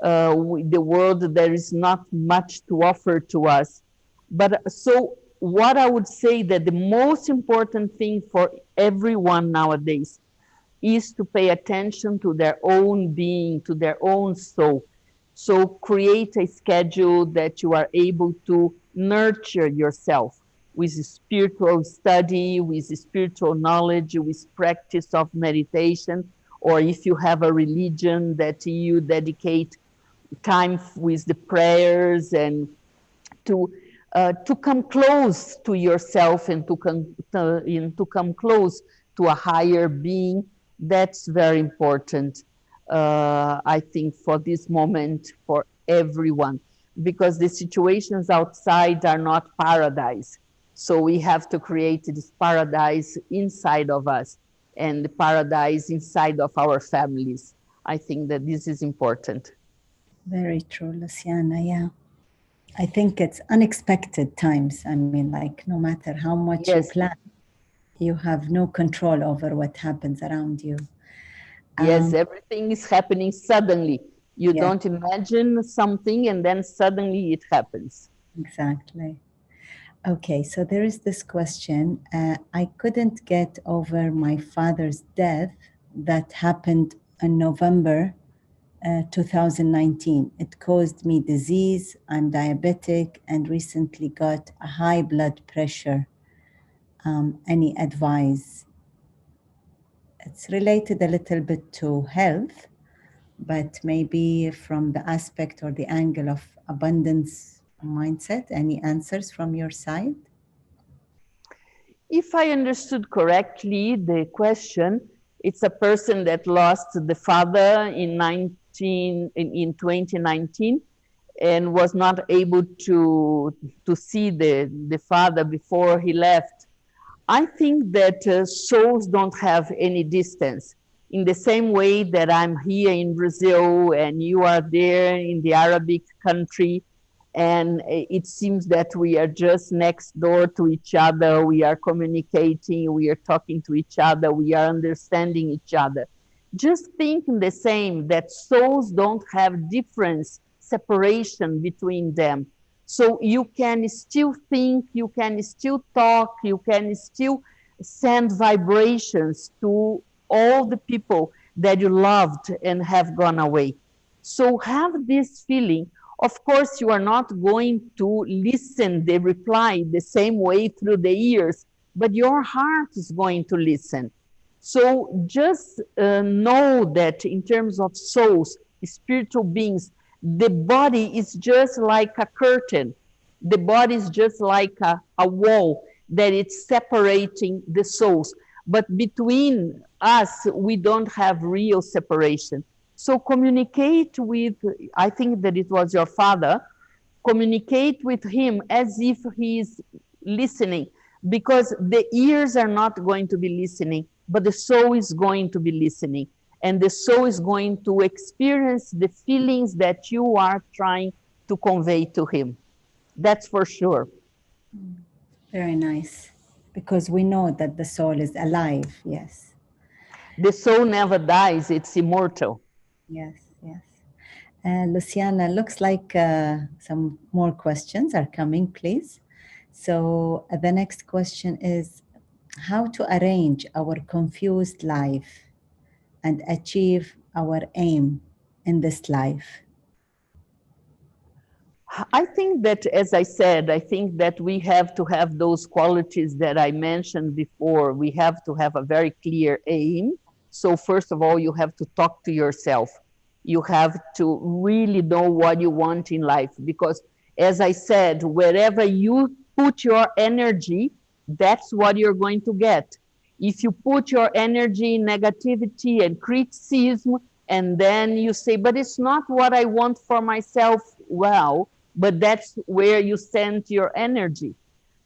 The world, there is not much to offer to us. But so what I would say that the most important thing for everyone nowadays is to pay attention to their own being, to their own soul. So create a schedule that you are able to nurture yourself with spiritual study, with spiritual knowledge, with practice of meditation, or if you have a religion that you dedicate time with the prayers and to come close to yourself and to come close to a higher being. That's very important, I think, for this moment, for everyone, because the situations outside are not paradise. So we have to create this paradise inside of us and the paradise inside of our families. I think that this is important. Very true, Luciana. Yeah. I think it's unexpected times. I mean, like, no matter how much you Yes, plan, you have no control over what happens around you. yes, everything is happening suddenly. You Yeah, don't imagine something and then suddenly it happens. exactly. Okay, so there is this question. I couldn't get over my father's death that happened in November 2019. It caused me disease. I'm diabetic and recently got a high blood pressure. Any advice? It's related a little bit to health, but maybe from the aspect or the angle of abundance mindset. Any answers from your side? If I understood correctly, the question, it's a person that lost the father in 2019 and was not able to see the father before he left. I think that souls don't have any distance. In the same way that I'm here in Brazil and you are there in the Arabic country, and it seems that we are just next door to each other, we are communicating, we are talking to each other, we are understanding each other. Just thinking the same, that souls don't have difference, separation between them. So you can still think, you can still talk, you can still send vibrations to all the people that you loved and have gone away. So have this feeling. Of course, you are not going to listen the reply the same way through the ears, but your heart is going to listen. So just know that in terms of souls, spiritual beings, the body is just like a curtain. The body is just like a wall that it's separating the souls. But between us, we don't have real separation. So communicate with, I think that it was your father, communicate with him as if he is listening, because the ears are not going to be listening, but the soul is going to be listening. And the soul is going to experience the feelings that you are trying to convey to him. That's for sure. Very nice. Because we know that the soul is alive. Yes. The soul never dies, it's immortal. Yes. Yes. Luciana, looks like some more questions are coming, please. So the next question is how to arrange our confused life and achieve our aim in this life. I think that, as I said, I think that we have to have those qualities that I mentioned before. We have to have a very clear aim. So, first of all, you have to talk to yourself. You have to really know what you want in life. Because, as I said, wherever you put your energy, that's what you're going to get. If you put your energy in negativity and criticism, and then you say, but it's not what I want for myself, well, but that's where you send your energy.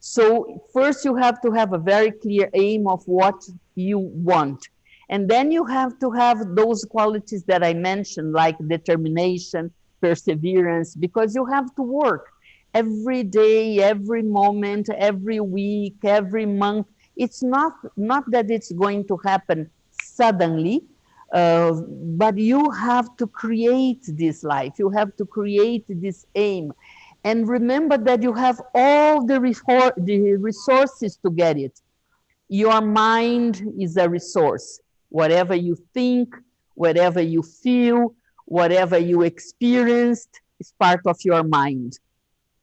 So first you have to have a very clear aim of what you want. And then you have to have those qualities that I mentioned, like determination, perseverance, because you have to work every day, every moment, every week, every month. It's not that it's going to happen suddenly, but you have to create this life. You have to create this aim. And remember that you have all the resources to get it. Your mind is a resource. Whatever you think, whatever you feel, whatever you experienced is part of your mind.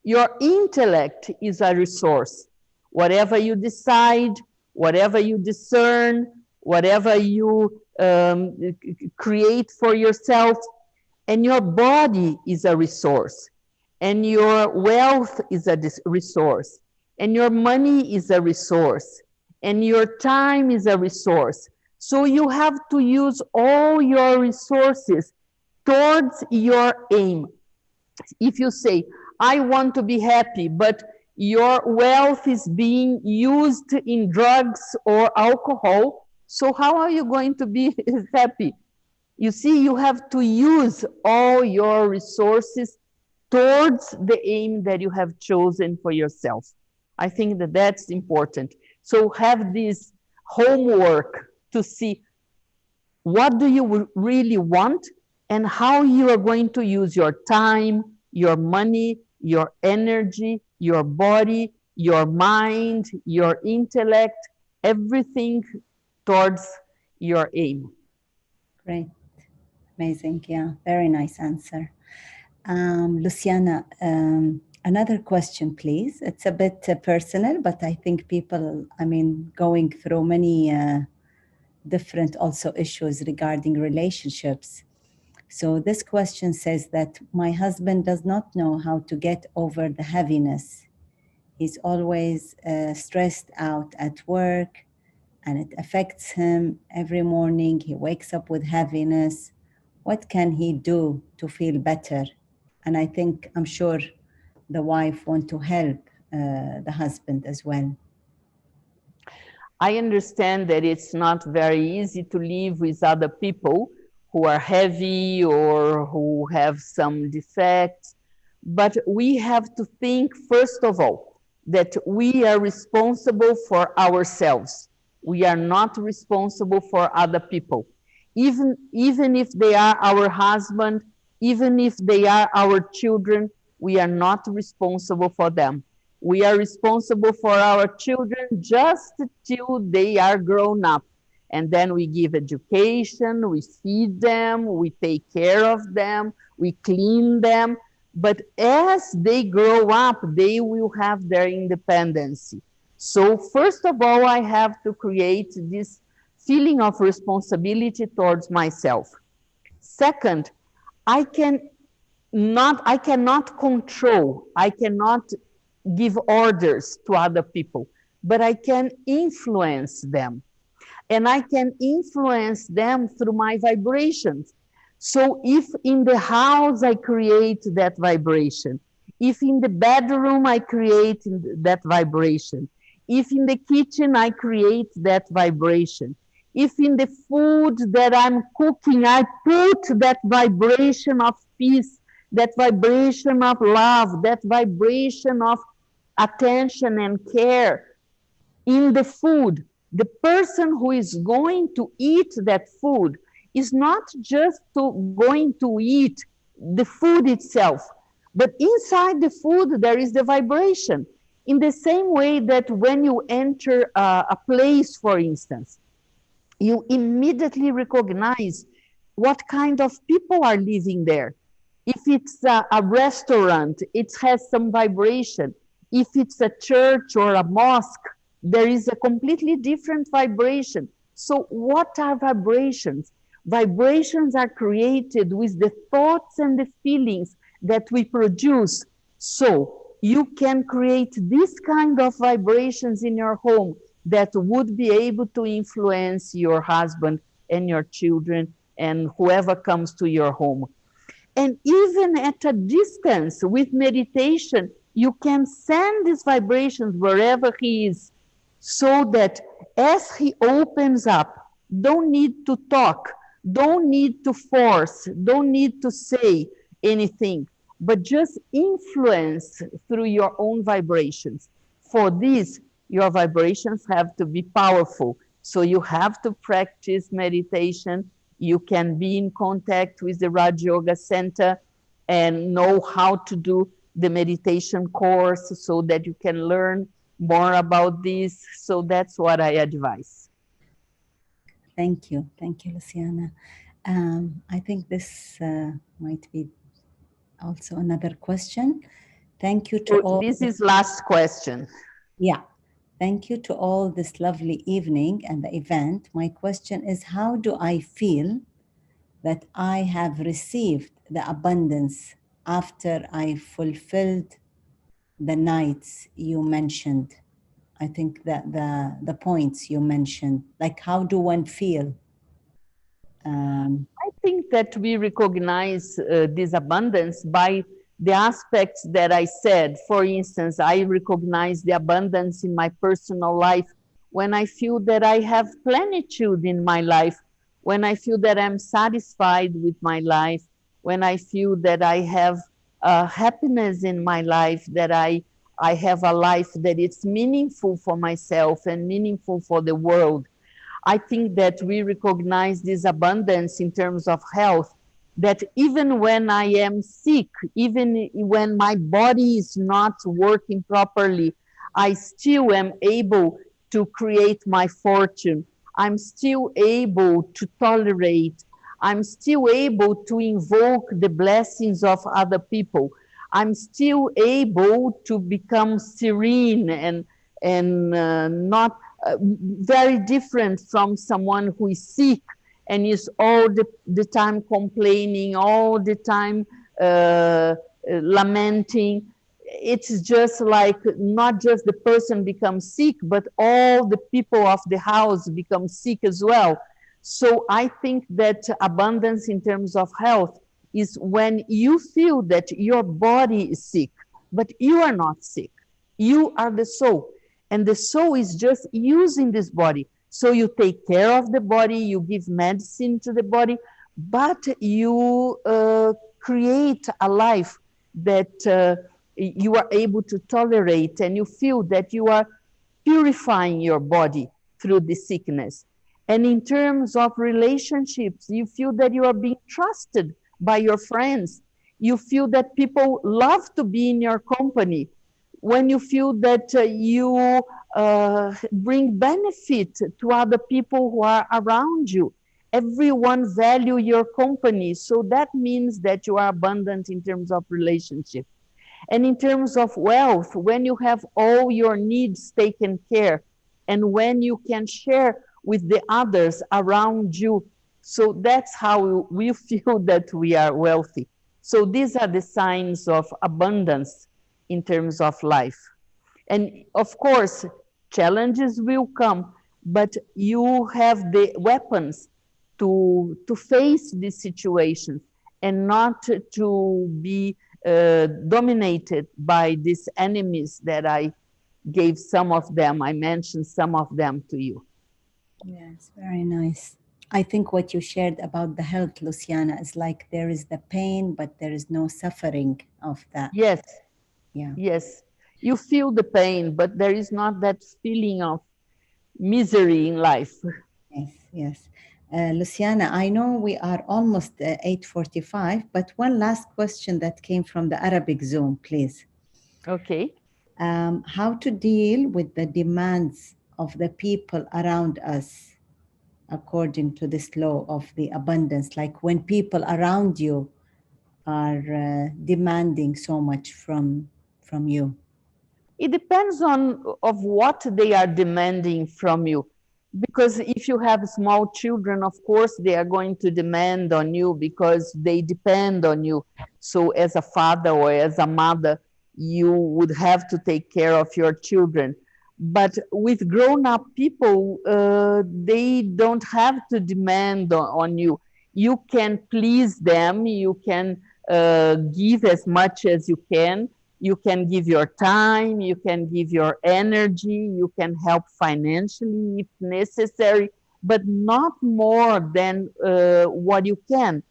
Your intellect is a resource. Whatever you decide, whatever you discern, whatever you create for yourself, and your body is a resource, and your wealth is a resource, and your money is a resource, and your time is a resource. So you have to use all your resources towards your aim. If you say, I want to be happy, but your wealth is being used in drugs or alcohol, so how are you going to be happy? You see, you have to use all your resources towards the aim that you have chosen for yourself. I think that that's important. So have this homework to see what do you really want and how you are going to use your time, your money, your energy, your body, your mind, your intellect, everything towards your aim. Great. Amazing. Yeah, very nice answer. Luciana, another question, please. It's a bit personal, but I think people, going through many different also issues regarding relationships. So this question says that my husband does not know how to get over the heaviness. He's always stressed out at work, and it affects him every morning. He wakes up with heaviness. What can he do to feel better? And I'm sure the wife want to help the husband as well. I understand that it's not very easy to live with other people who are heavy or who have some defects, but we have to think, first of all, that we are responsible for ourselves. We are not responsible for other people. Even if they are our husband, even if they are our children, we are not responsible for them. We are responsible for our children just till they are grown up. And then we give education, we feed them, we take care of them, we clean them. But as they grow up, they will have their independence. So first of all, I have to create this feeling of responsibility towards myself. Second, I cannot control, I cannot give orders to other people, but I can influence them. And I can influence them through my vibrations. So if in the house I create that vibration, if in the bedroom I create that vibration, if in the kitchen I create that vibration, if in the food that I'm cooking I put that vibration of peace, that vibration of love, that vibration of attention and care in the food, the person who is going to eat that food is not just going to eat the food itself, but inside the food there is the vibration. In the same way that when you enter a place, for instance, you immediately recognize what kind of people are living there. If it's a restaurant, it has some vibration. If it's a church or a mosque, there is a completely different vibration. So what are vibrations? Vibrations are created with the thoughts and the feelings that we produce. So you can create this kind of vibrations in your home that would be able to influence your husband and your children and whoever comes to your home. And even at a distance with meditation, you can send these vibrations wherever he is, so that as he opens up, don't need to talk, don't need to force, don't need to say anything, but just influence through your own vibrations. For this, your vibrations have to be powerful. So you have to practice meditation. You can be in contact with the Raj Yoga Center and know how to do the meditation course so that you can learn more about this. So that's what I advise. Thank you. Thank you, Luciana. I think this might be also another question. Thank you to all. This is last question. Yeah. Thank you to all this lovely evening and the event. My question is, how do I feel that I have received the abundance after I fulfilled the nights you mentioned? I think that the points you mentioned, like how do one feel? I think that we recognize this abundance by the aspects that I said. For instance, I recognize the abundance in my personal life when I feel that I have plenitude in my life, when I feel that I'm satisfied with my life, when I feel that I have happiness in my life, that I have a life that is meaningful for myself and meaningful for the world. I think that we recognize this abundance in terms of health, that even when I am sick, even when my body is not working properly, I still am able to create my fortune. I'm still able to tolerate. I'm still able to invoke the blessings of other people. I'm still able to become serene and not very different from someone who is sick and is all the time complaining, all the time lamenting. It's just like not just the person becomes sick, but all the people of the house become sick as well. So I think that abundance in terms of health is when you feel that your body is sick, but you are not sick. You are the soul. And the soul is just using this body. So you take care of the body, you give medicine to the body, but you create a life that you are able to tolerate, and you feel that you are purifying your body through the sickness. And in terms of relationships, you feel that you are being trusted by your friends. You feel that people love to be in your company. When you feel that you bring benefit to other people who are around you, everyone value your company. So that means that you are abundant in terms of relationship. And in terms of wealth, when you have all your needs taken care, and when you can share with the others around you, so that's how we feel that we are wealthy. So these are the signs of abundance in terms of life. And of course, challenges will come, but you have the weapons to face these situations and not to be dominated by these enemies that I gave some of them. I mentioned some of them to you. Yes, very nice. I think what you shared about the health, Luciana, is like there is the pain, but there is no suffering of that. Yes, Yeah. yes. You feel the pain, but there is not that feeling of misery in life. Yes, yes. Luciana, I know we are almost 8:45, but one last question that came from the Arabic Zoom, please. Okay. How to deal with the demands of the people around us according to this law of the abundance, like when people around you are demanding so much from you. It depends on of what they are demanding from you. Because if you have small children, of course, they are going to demand on you because they depend on you. So as a father or as a mother, you would have to take care of your children. But with grown-up people, they don't have to demand on you. You can please them, you can give as much as you can. You can give your time, you can give your energy, you can help financially if necessary, but not more than what you can.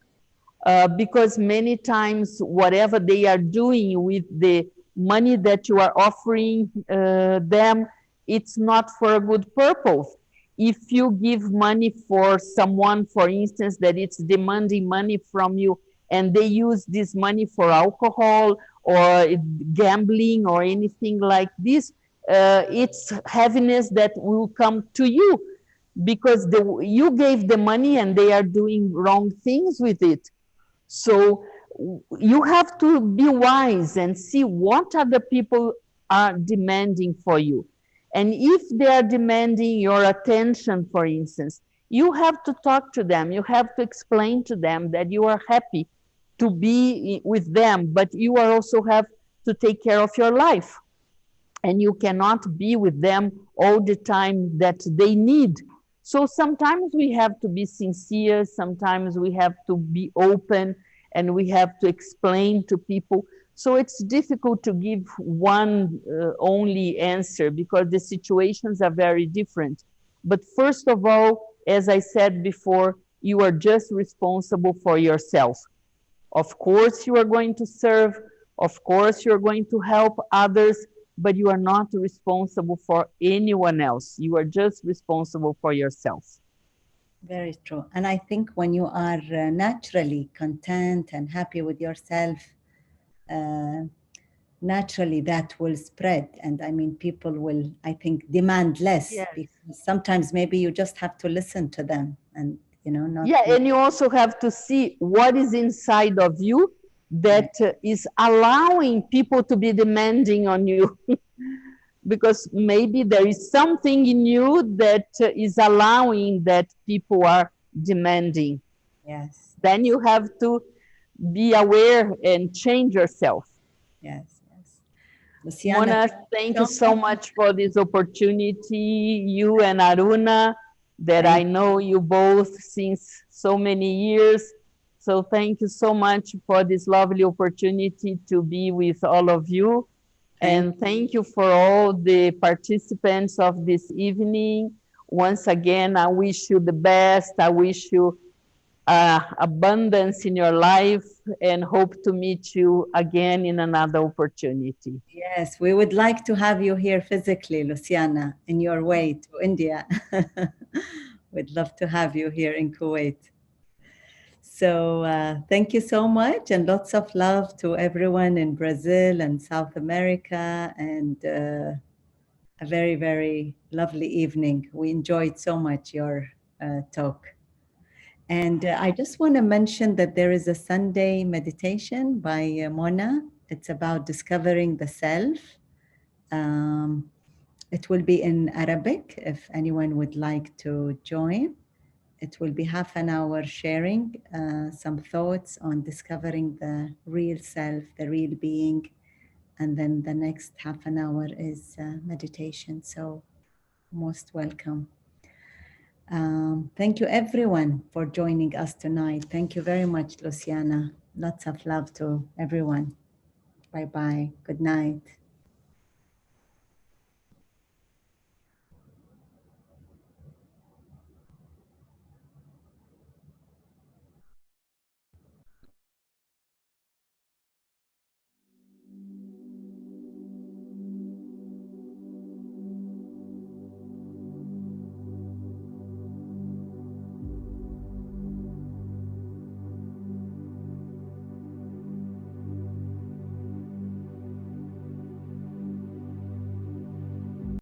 Because many times, whatever they are doing with the money that you are offering them, it's not for a good purpose. If you give money for someone, for instance, that it's demanding money from you, and they use this money for alcohol or gambling or anything like this, it's heaviness that will come to you because you gave the money and they are doing wrong things with it. So you have to be wise and see what other people are demanding for you. And if they are demanding your attention, for instance, you have to talk to them. You have to explain to them that you are happy to be with them, but you are also have to take care of your life. and you cannot be with them all the time that they need. So sometimes we have to be sincere, sometimes we have to be open, and we have to explain to people. So it's difficult to give one only answer because the situations are very different. But first of all, as I said before, you are just responsible for yourself. Of course, you are going to serve. Of course, you're going to help others, but you are not responsible for anyone else. You are just responsible for yourself. Very true. And I think when you are naturally content and happy with yourself, uh, naturally that will spread. And I mean, people will, I think, demand less, Yes. because sometimes maybe you just have to listen to them and, not Yeah, be. and you also have to see what is inside of you Yeah. that is allowing people to be demanding on you. Because maybe there is something in you that is allowing that people are demanding. Yes. Then you have to be aware and change yourself. Yes. Yes. Luciana, Mona, thank thank you you so so much. much for this opportunity. You and Aruna, that I Thank, know you both since so many years. So thank you so much for this lovely opportunity to be with all of you. thank, And thank you for all the participants of this evening. Once again, I wish you the best. I wish you abundance in your life and hope to meet you again in another opportunity. yes, we would like to have you here physically, Luciana, in your way to India. We'd love to have you here in Kuwait. So thank you so much, and lots of love to everyone in Brazil and South America, and a very, very lovely evening. We enjoyed so much your talk. And I just want to mention that there is a Sunday meditation by Mona. It's about discovering the self. Um, it will be in Arabic if anyone would like to join. It will be half an hour sharing some thoughts on discovering the real self, the real being. And then the next half an hour is meditation. So, most welcome. Thank you, everyone, for joining us tonight. Thank you very much, Luciana. Lots of love to everyone. Bye bye. Good night.